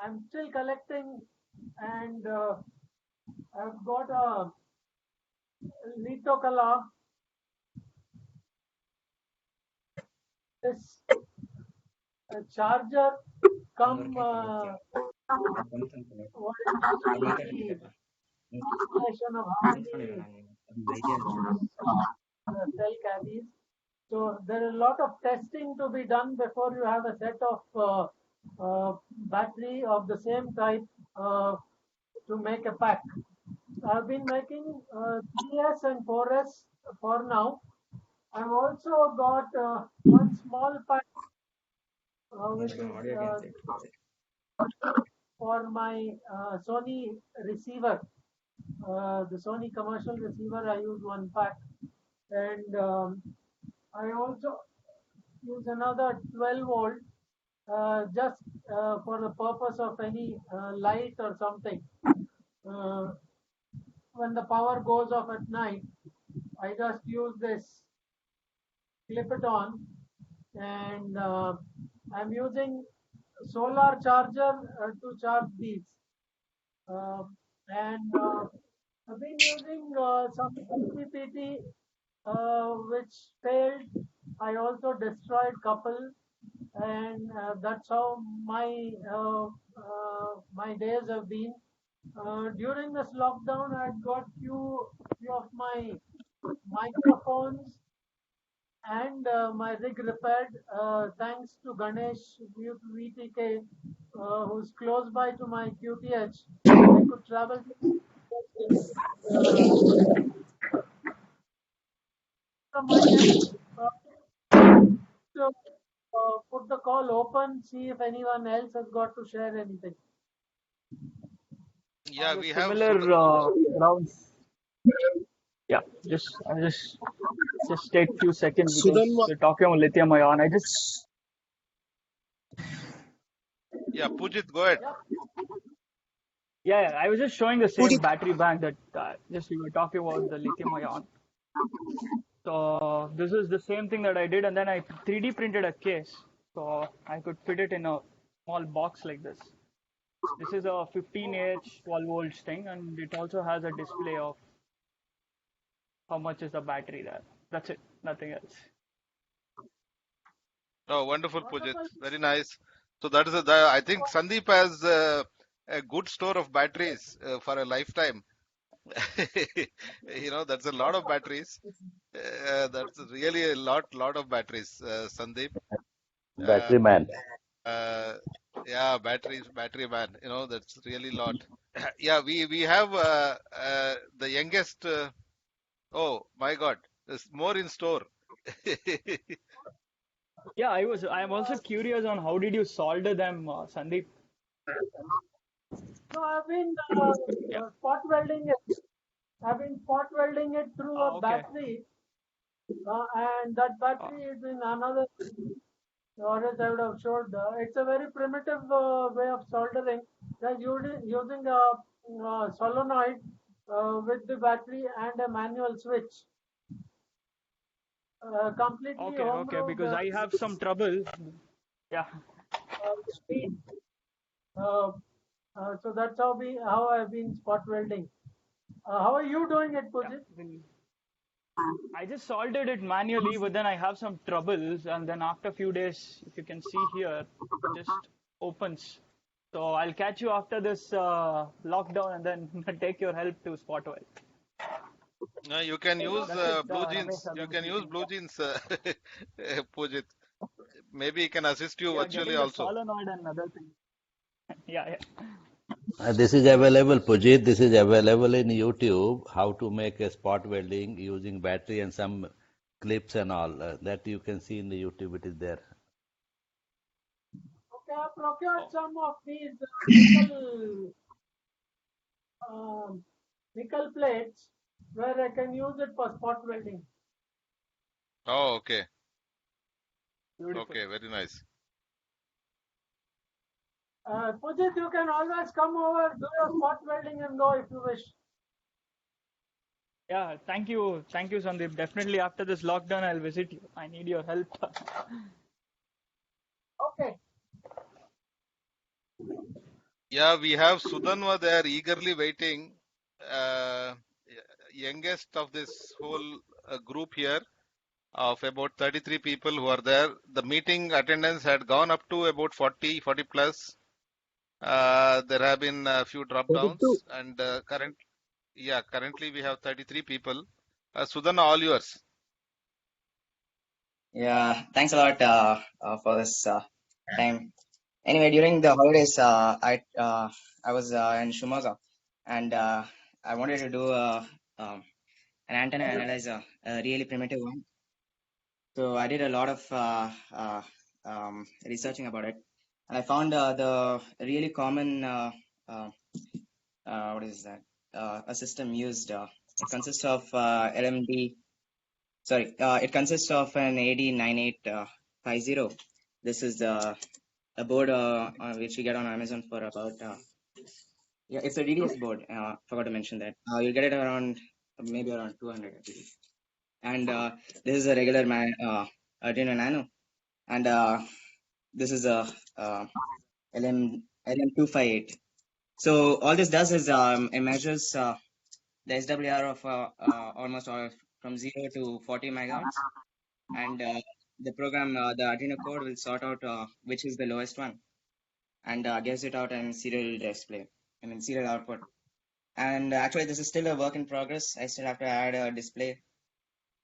I'm still collecting, and I've got a Litokala. a charger come what is the installation of how many cell carries. So there is a lot of testing to be done before you have a set of battery of the same type to make a pack. I've been making 3S and 4S for now. I've also got one small pack which is for my Sony receiver. The Sony commercial receiver, I use one pack, and I also use another 12 volt just for the purpose of any light or something. When the power goes off at night, I just use this, clip it on, and I'm using solar charger to charge these. And I've been using some MPPT which failed. I also destroyed couple, and that's how my my days have been. During this lockdown, I got few of my microphones and my rig repaired thanks to Ganesh VTK, who's close by to my QTH. I could travel from my end to put the call open, see if anyone else has got to share anything.
Yeah, we have
similar rounds. Yeah, just take few seconds because we're talking about lithium ion.
Yeah, Pujit, go ahead.
Yeah, I was just showing the same battery bank that just we were talking about, the lithium ion. So this is the same thing that I did, and then I 3D printed a case so I could fit it in a small box like this. This is a 15Ah 12 volts thing, and it also has a display of how much is the battery there. That's it, nothing else.
Oh, wonderful, Pujit. Very nice. So that is I think Sandeep has a good store of batteries for a lifetime. You know, that's a lot of batteries. That's really a lot of batteries, Sandeep.
Battery man.
Yeah, battery man. You know, that's really lot. Yeah, we have the youngest. Oh my God, there's more in store.
Yeah, I'm also curious on how did you solder them, Sandeep?
No, I've been spot welding it. I've been spot welding it through a battery, and that battery is in another. Or else I would have showed. It's a very primitive way of soldering. Just using a solenoid with the battery and a manual switch. Completely
Okay, because I have some trouble. Yeah.
Speed. So that's how I've been spot welding. How are you doing it, Pujit?
I just soldered it manually, but then I have some troubles, and then after a few days, if you can see here, it just opens. So I'll catch you after this lockdown, and then take your help to spot weld.
No, you can use blue jeans. You can use blue jeans, Pujit. Maybe he can assist you virtually also.
Solenoid and other things. Yeah.
This is available, Pujit. This is available in YouTube. How to make a spot welding using battery and some clips and all that you can see in the YouTube. It is there.
Okay, I procured some of these nickel plates where I can use it for spot welding.
Oh, okay.
Beautiful.
Okay, very nice.
Pujit, you can always come over, do your spot welding and go if you wish.
Yeah, thank you, Sandeep. Definitely after this lockdown, I'll visit you. I need your help.
Okay.
Yeah, we have Sudanwa there eagerly waiting. Youngest of this whole group here. of about 33 people who are there. The meeting attendance had gone up to about 40 plus. There have been a few drop
42.
downs, and currently we have 33 people. Sudhana, all yours.
Yeah, thanks a lot for this time. Anyway, during the holidays, I was in Shumaga, and I wanted to do an antenna analyzer, a really primitive one. So I did a lot of researching about it, and I found the really common what is that? A system used. It consists of LMD. Sorry, it consists of an AD9850. This is a board which you get on Amazon for about yeah, it's a DDS board. Forgot to mention that. You'll get it around maybe around 200, I believe. And this is a regular Arduino Nano, and this is a LM258. So all this does is it measures the SWR of almost all from 0 to 40 megahertz, and the program, the Arduino code will sort out which is the lowest one, and gives it out in serial display, serial output. And actually, this is still a work in progress. I still have to add a display.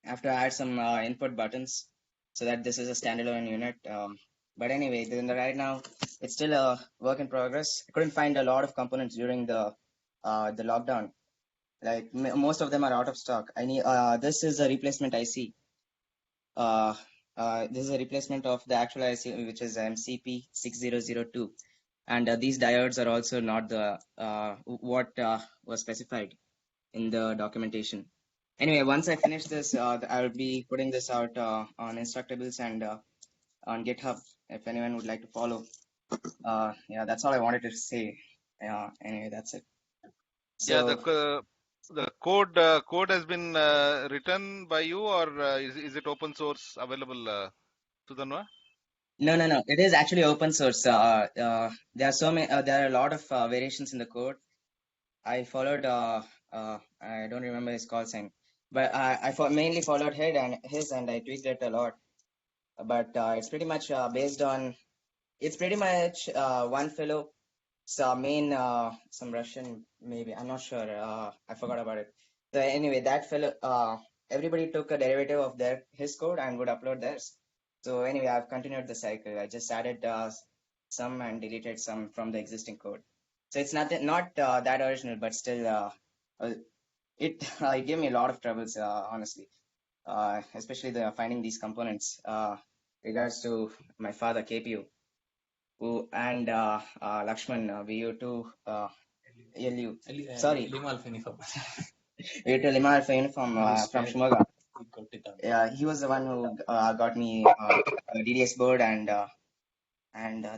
I have to add some input buttons so that this is a standalone unit. But anyway, right now, it's still a work in progress. I couldn't find a lot of components during the lockdown. Like most of them are out of stock. I need this is a replacement IC. This is a replacement of the actual IC, which is MCP6002, and these diodes are also not the what was specified in the documentation. Anyway, once I finish this, I'll be putting this out on Instructables and on GitHub if anyone would like to follow. Yeah, that's all I wanted to say. Anyway, that's it. So,
Yeah, the code has been written by you, or is it open source available, Sudhanwa?
No. It is actually open source. There are so many. There are a lot of variations in the code. I followed. I don't remember his call sign, but I mainly followed his, and I tweaked it a lot. But it's pretty much based on. It's pretty much one fellow. So main some Russian maybe, I'm not sure. I forgot about it. So anyway, that fellow. Everybody took a derivative of his code and would upload theirs. So anyway, I've continued the cycle. I just added some and deleted some from the existing code. So it's not that original, but still, it gave me a lot of troubles, honestly, especially the finding these components. Regards to my father KPU, who and Lakshman, we used to LU. Sorry, Lima Alpha Uniform. We used to Lima Alpha Uniform from Shumaga. Yeah, he was the one who got me a DDS board, and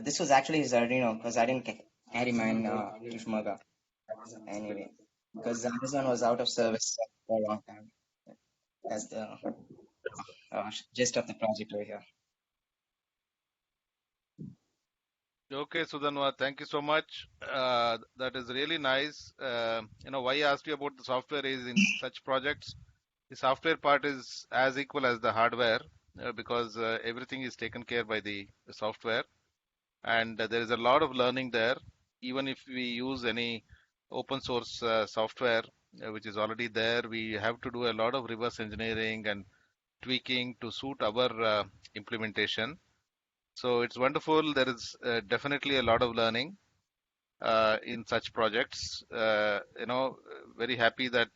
this was actually his Arduino because I didn't carry mine to Shumaga anyway because Amazon was out of service for a long time. That's the gist of the project over here.
Okay, Sudhanwa, thank you so much. That is really nice. Why I asked you about the software is in such projects, the software part is as equal as the hardware because everything is taken care by the software, and there is a lot of learning there. Even if we use any open source software which is already there, we have to do a lot of reverse engineering and tweaking to suit our implementation. So it's wonderful. There is definitely a lot of learning in such projects. Very happy that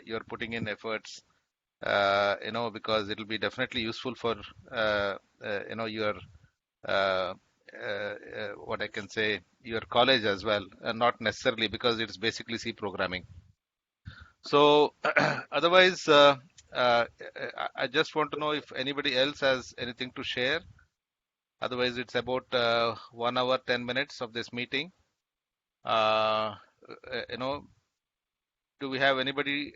you're putting in efforts. Because it will be definitely useful for your what I can say, your college as well, and not necessarily because it's basically C programming. So otherwise, I just want to know if anybody else has anything to share. Otherwise, it's about 1 hour, 10 minutes of this meeting. Do we have anybody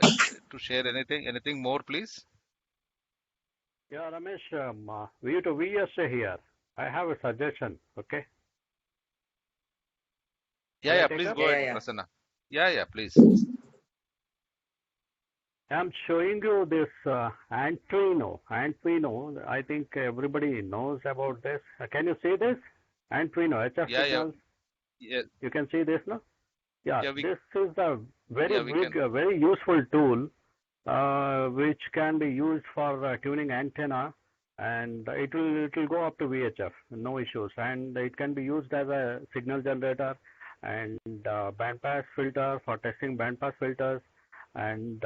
to share anything more, please?
Yeah, Ramesh, we to VSA here. I have a suggestion, okay?
Yeah, please go ahead, Prasanna. Yeah, please.
I'm showing you this Antuino. Antuino, I think everybody knows about this. Can you see this? Antuino, HF
Yeah,
signals.
yeah,
You can see this, no? Yeah,
yeah.
this is a very
Yeah, we
big,
can.
very useful tool, which can be used for tuning antenna, and it will go up to VHF, no issues, and it can be used as a signal generator and bandpass filter for testing bandpass filters, and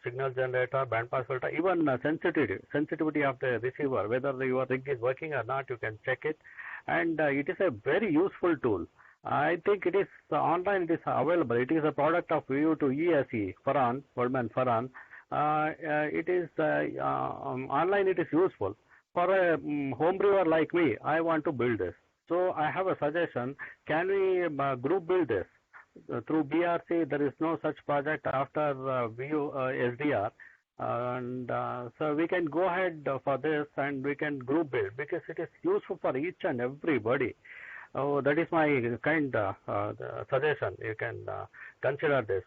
signal generator, bandpass filter, even sensitivity of the receiver, whether your rig is working or not, you can check it, and it is a very useful tool. I think it is online. It is available. It is a product of VU2ESE, Farhan, Goldman Farhan. It is online. It is useful for a home brewer like me. I want to build this. So I have a suggestion. Can we group build this through BRC? There is no such project after VU SDR. And so we can go ahead for this, and we can group build because it is useful for each and everybody. Oh, that is my kind suggestion. You can consider this.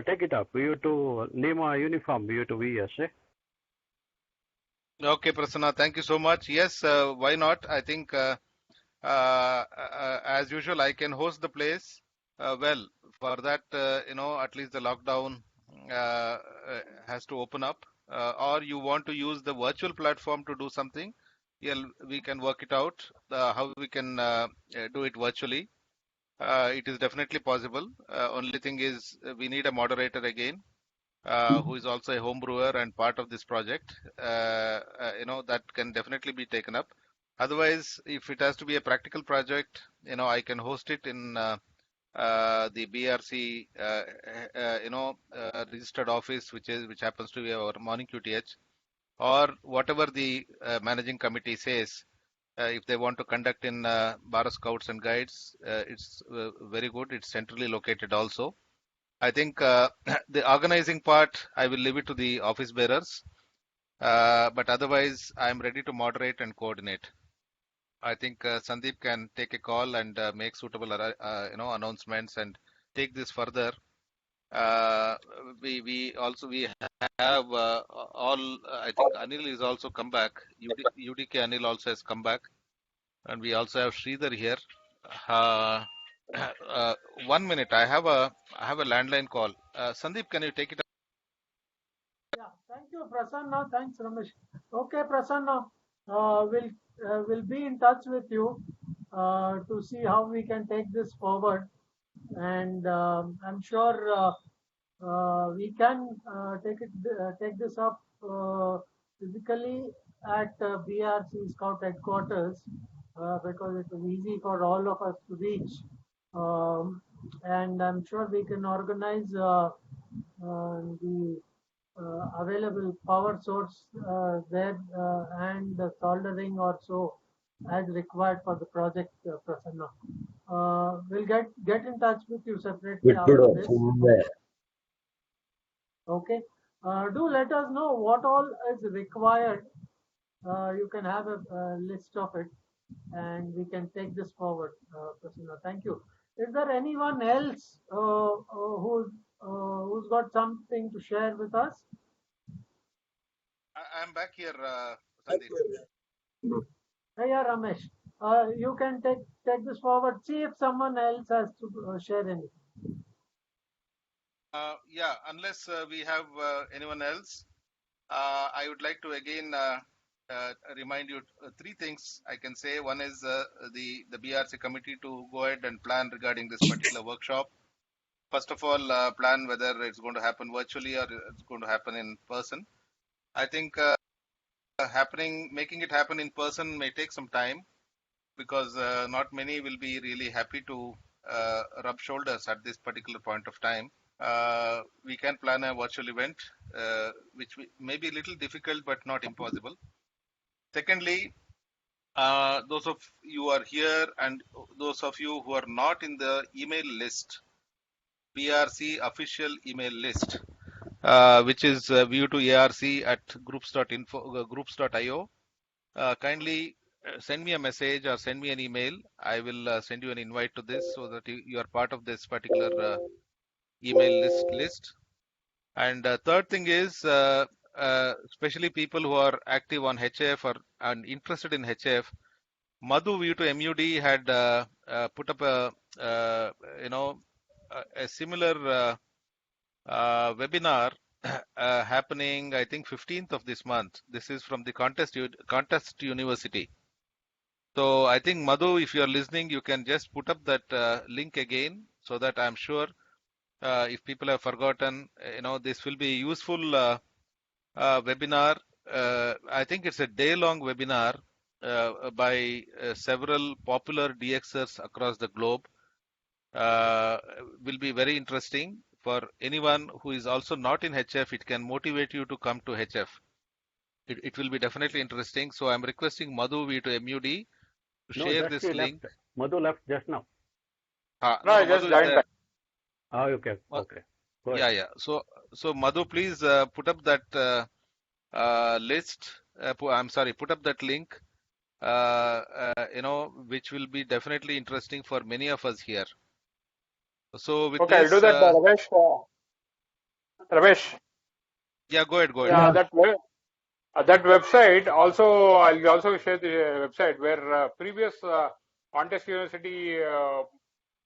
Take it up. VU2 Lima uniform, VU2 VS.
Okay, Prasanna, thank you so much. Yes, why not? I think, as usual, I can host the place. Well, for that, at least the lockdown has to open up, or you want to use the virtual platform to do something. Yeah, we can work it out, how we can do it virtually. It is definitely possible. Only thing is we need a moderator again, who is also a home brewer and part of this project. That can definitely be taken up. Otherwise, if it has to be a practical project, I can host it in the BRC, registered office, which happens to be our morning QTH, or whatever the managing committee says. If they want to conduct in Bharat Scouts and Guides, it's very good. It's centrally located also. I think the organizing part, I will leave it to the office bearers. But otherwise, I'm ready to moderate and coordinate. I think Sandeep can take a call and make suitable, announcements and take this further. We have all. I think Anil is also come back. UDK Anil also has come back, and we also have Sridhar here. 1 minute. I have a landline call. Sandeep, can you take it up?
Yeah, thank you, Prasanna. Thanks, Ramesh. Okay, Prasanna, we'll be in touch with you to see how we can take this forward, and I'm sure we can take this up physically at BRC Scout headquarters because it is easy for all of us to reach, and I'm sure we can organize the available power source there and the soldering or so as required for the project, Prasanna. We'll get in touch with you separately after this. Okay. Do let us know what all is required. You can have a list of it, and we can take this forward, Prasanna. Thank you. Is there anyone else who's got something to share with us?
I'm back here, Sandeep.
Yeah, Ramesh. You can take this forward. See if someone else has to share anything.
Yeah, unless we have anyone else, I would like to again remind you three things I can say. One is the BRC committee to go ahead and plan regarding this particular workshop. First of all, plan whether it's going to happen virtually or it's going to happen in person. I think making it happen in person may take some time because not many will be really happy to rub shoulders at this particular point of time. We can plan a virtual event, which may be a little difficult but not impossible. Secondly, those of you who are here and those of you who are not in the email list, BRC official email list, which is VU2ARC at groups.io. Kindly send me a message or send me an email. I will send you an invite to this so that you are part of this particular email list. And third thing is, especially people who are active on HF or and interested in HF, Madhu V to MUD had put up a a similar webinar happening, I think 15th of this month. This is from the Contest University. So I think Madhu, if you are listening, you can just put up that link again, so that I'm sure if people have forgotten, this will be useful webinar. I think it's a day-long webinar by several popular DXers across the globe. Will be very interesting for anyone who is also not in HF. It can motivate you to come to HF. It will be definitely interesting. So I'm requesting Madhu V to MUD to share this link.
Madhu left just now.
No, I just joined back.
Oh, okay. Okay.
Yeah. So Madhu, please put up that list. Put up that link. Which will be definitely interesting for many of us here. So with
Okay,
this,
I'll do that, Ramesh. Ramesh.
Yeah, go ahead.
Yeah, that website also, I'll also share the website where previous Contest University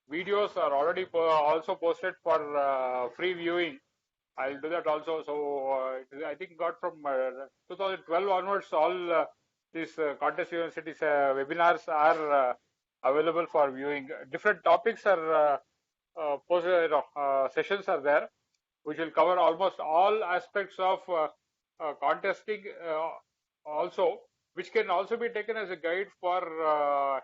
videos are already also posted for free viewing. I'll do that also. So I think got from 2012 onwards, all these Contest University's webinars are available for viewing. Different topics are sessions are there, which will cover almost all aspects of contesting also, which can also be taken as a guide for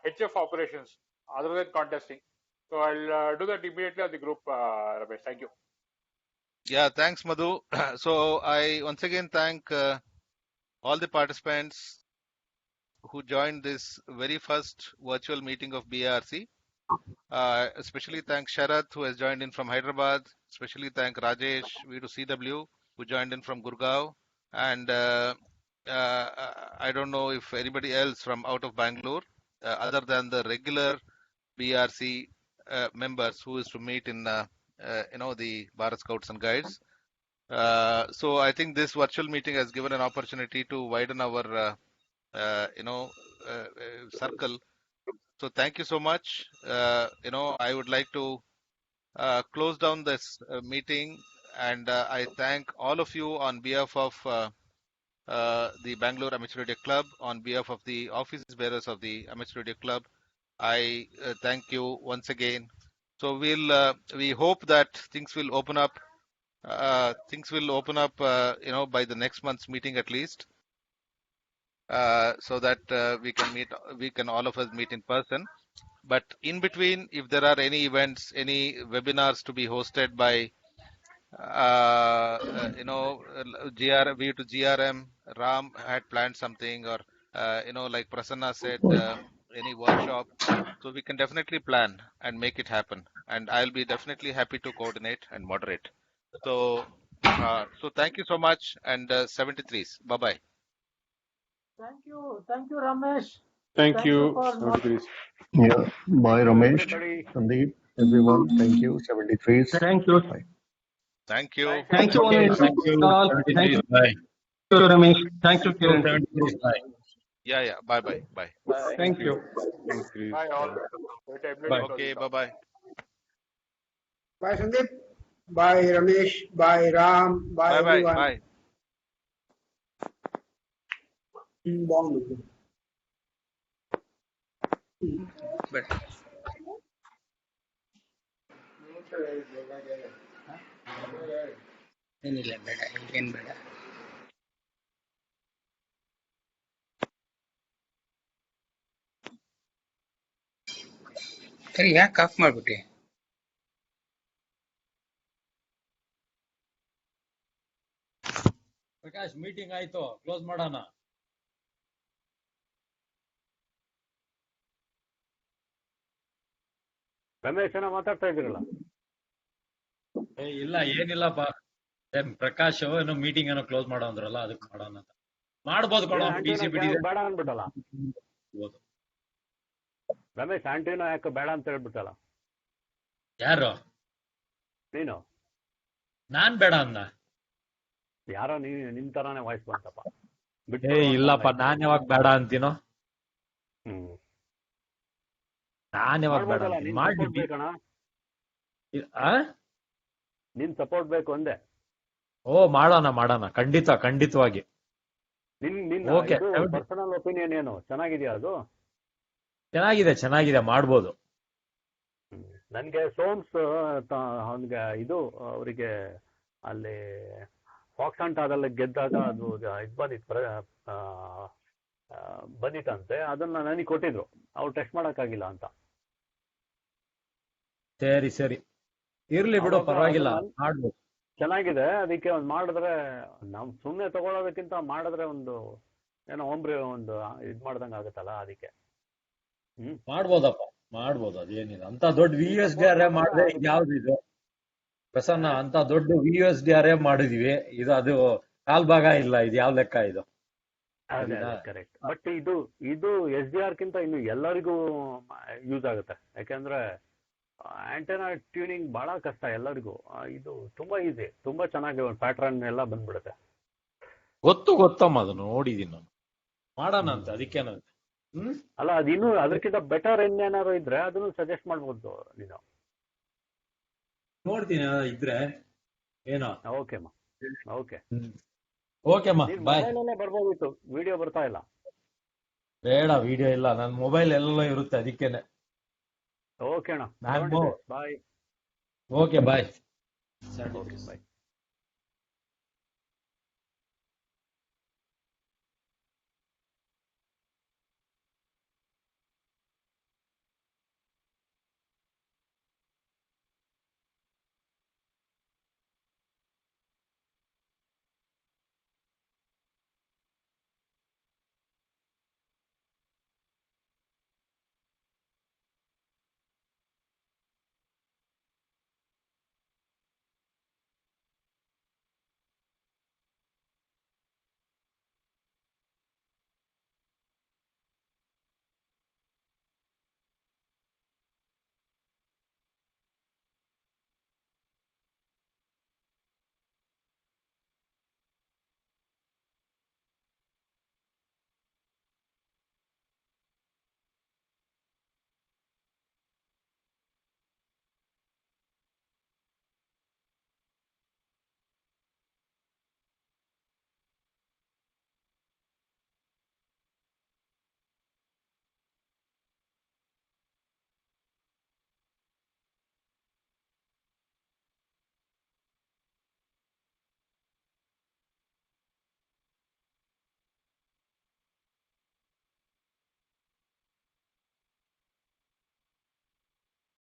HF operations other than contesting. So I'll do that immediately on the group, Ramesh. Thank you.
Yeah, thanks, Madhu. So I once again thank all the participants who joined this very first virtual meeting of BARC. Especially thank Sharath, who has joined in from Hyderabad. Especially thank Rajesh V to CW, who joined in from Gurgaon. And I don't know if anybody else from out of Bangalore, other than the regular BRC members who is to meet in the Bharat Scouts and Guides. So I think this virtual meeting has given an opportunity to widen our circle. So thank you so much. I would like to close down this meeting, and I thank all of you on behalf of the Bangalore Amateur Radio Club, on behalf of the office bearers of the Amateur Radio Club. I thank you once again. So we hope that things will open up. By the next month's meeting at least. So that we can all of us meet in person. But in between, if there are any events, any webinars to be hosted by GRV to GRM, Ram had planned something, or like Prasanna said, any workshop, so we can definitely plan and make it happen. And I'll be definitely happy to coordinate and moderate. So thank you so much, and 73s. Bye bye.
Thank you, Ramesh.
Thank you.
Yeah, bye, Ramesh, Sandeep, everyone. Thank you. 73s.
Thank you.
Bye.
Thank you.
Thank you,
Thank you.
all. Thank you, Ramesh. Thank you, Kiran.
Yeah. Bye.
Thank you.
Bye all.
Bye.
Okay. Bye.
Bye, Sandeep. Bye, Ramesh. Bye, Ram. Bye, everyone.
Bye.
ಏನಿಲ್ಲ ಬೇಡ ಈಗೇನು ಬೇಡ ಸರಿ ಯಾಕೆ of ಮಾಡ್ಬಿಟ್ಟೆ
Prakash meeting ಆಯ್ತು, close ಮಾಡೋಣ.
ರಮೇಶ್ ಏನೋ ಮಾತಾಡ್ತಾ ಇದ್ದೀರಲ್ಲ?
ಇಲ್ಲ ಏನಿಲ್ಲಪ್ಪ, ಪ್ರಕಾಶ್ ಏನೋ ಮೀಟಿಂಗ್ ಏನೋ ಕ್ಲೋಸ್ ಮಾಡೋ ಅಂದ್ರಲ್ಲ, ಅದಕ್ಕೆ ಮಾಡೋಣ ಅಂತ. ಮಾಡ್ಬೋದು ಕೊಡೋ
ಬೇಡ ಅಂದ್ಬಿಟ್ಟಲ್ಲ ರಮೇಶ್. ಆಂಟಿನೋ ಯಾಕೆ ಬೇಡ ಅಂತ ಹೇಳ್ಬಿಟ್ಟಲ್ಲ?
ಯಾರು?
ನೀನು.
ನಾನ್ ಬೇಡ ಅನ್ನ
ಯಾರೋ ನಿನ್ ತರಾನೇ ವಾಯ್ಸ್ ಬಂತಪ್ಪ.
ಇಲ್ಲಪ್ಪ, ನಾನ್ ಯಾವಾಗ ಬೇಡ ಅಂತೀನೋ? ನಾನ್ ಯಾವಾಗ ಬೇಡ ಅಂತೀನಿ? ಮಾಡಿ
ನಿನ್ ಸಪೋರ್ಟ್ ಬೇಕು ಅಂದೆ.
ಮಾಡೋಣ ಖಂಡಿತವಾಗಿ.
ನಿನ್ನ ಪರ್ಸನಲ್ ಒಪಿನಿಯನ್ ಏನು? ಚೆನ್ನಾಗಿದೆಯಾ ಅದು?
ಚೆನ್ನಾಗಿದೆ, ಮಾಡ್ಬೋದು.
ನನ್ಗೆ ಸೋಮ್ಸ್ ಅವನ್ಗೆ ಇದು ಅವರಿಗೆ ಅಲ್ಲಿ ಫಾಕ್ಸ್ ಅಂಟ್ ಅದೆಲ್ಲ ಗೆದ್ದಾಗ ಅದು ಬಂದಿತ್ತಂತೆ. ಅದನ್ನ ನನಗೆ ಕೊಟ್ಟಿದ್ರು, ಅವ್ರು ಟೆಸ್ಟ್ ಮಾಡಕ್ಕಾಗಿಲ್ಲ ಅಂತ.
ಸರಿ ಇರ್ಲಿ ಬಿಡು, ಪರವಾಗಿಲ್ಲ, ಮಾಡ್ಬೋದು.
ಚೆನ್ನಾಗಿದೆ. ಅದಕ್ಕೆ ಒಂದು ಮಾಡಿದ್ರೆ, ನಾವು ಸುಮ್ಮನೆ ತಗೊಳ್ಳೋದಕ್ಕಿಂತ ಮಾಡಿದ್ರೆ ಒಂದು ಏನೋ ಒಂದು ಇದ್ ಮಾಡ್ದಂಗ ಆಗುತ್ತಲ್ಲ, ಅದಕ್ಕೆ.
ಮಾಡ್ಬೋದು ಅದೇನಿಲ್ಲ. ಅಂತ ದೊಡ್ಡ VUSDR ಮಾಡಿದ್ರೆ ಯಾವ್ದು ಇದು ಪ್ರಸನ್ನ? ಅಂತ ದೊಡ್ಡ VUSDR ಮಾಡಿದೀವಿ, ಇದು ಅದು ಕಾಲ್ ಭಾಗ ಇಲ್ಲ. ಇದು ಯಾವ ಲೆಕ್ಕ ಇದು?
ಕರೆಕ್ಟ್. ಬಟ್ ಇದು SDR ಕಿಂತ ಇನ್ನು ಎಲ್ಲರಿಗೂ ಯೂಸ್ ಆಗುತ್ತೆ. ಯಾಕೆಂದ್ರೆ ಆಂಟೆನಾ ಟ್ಯೂನಿಂಗ್ ಬಹಳ ಕಷ್ಟ ಎಲ್ಲರಿಗೂ. ಇದು ತುಂಬಾ ಈಸಿ, ತುಂಬಾ ಚೆನ್ನಾಗಿ ಪ್ಯಾಟ್ರನ್ ಎಲ್ಲ ಬಂದ್ಬಿಡುತ್ತೆ.
ಗೊತ್ತಮ್ಮ, ಅದು ನೋಡಿದೀನಿ ನಾನು. ಮಾಡೋಣ ಅಂತ, ಅದಕ್ಕೇನಂತ.
ಅಲ್ಲ, ಅದು ಇನ್ನು ಅದಕ್ಕಿಂತ ಬೆಟರ್ ಏನಾದ್ರು ಇದ್ರೆ ಅದನ್ನು ಸಜೆಸ್ಟ್ ಮಾಡ್ಬೋದು ನೀನು.
ನೋಡ್ತೀನಿ ಇದ್ರೆ ಏನೋ.
ಓಕೆಮ್ಮ.
ಬಾಯ್.
ಬರ್ಬೋದಿತ್ತು, ವಿಡಿಯೋ ಬರ್ತಾ ಇಲ್ಲ.
ಬೇಡ, ವಿಡಿಯೋ ಇಲ್ಲ, ನನ್ನ ಮೊಬೈಲ್ ಎಲ್ಲ ಇರುತ್ತೆ, ಅದಕ್ಕೇನೆ.
ಓಕೆ ಅಣ್ಣ, ಬಾಯ್.
Okay bye.
ಬಾಯ್.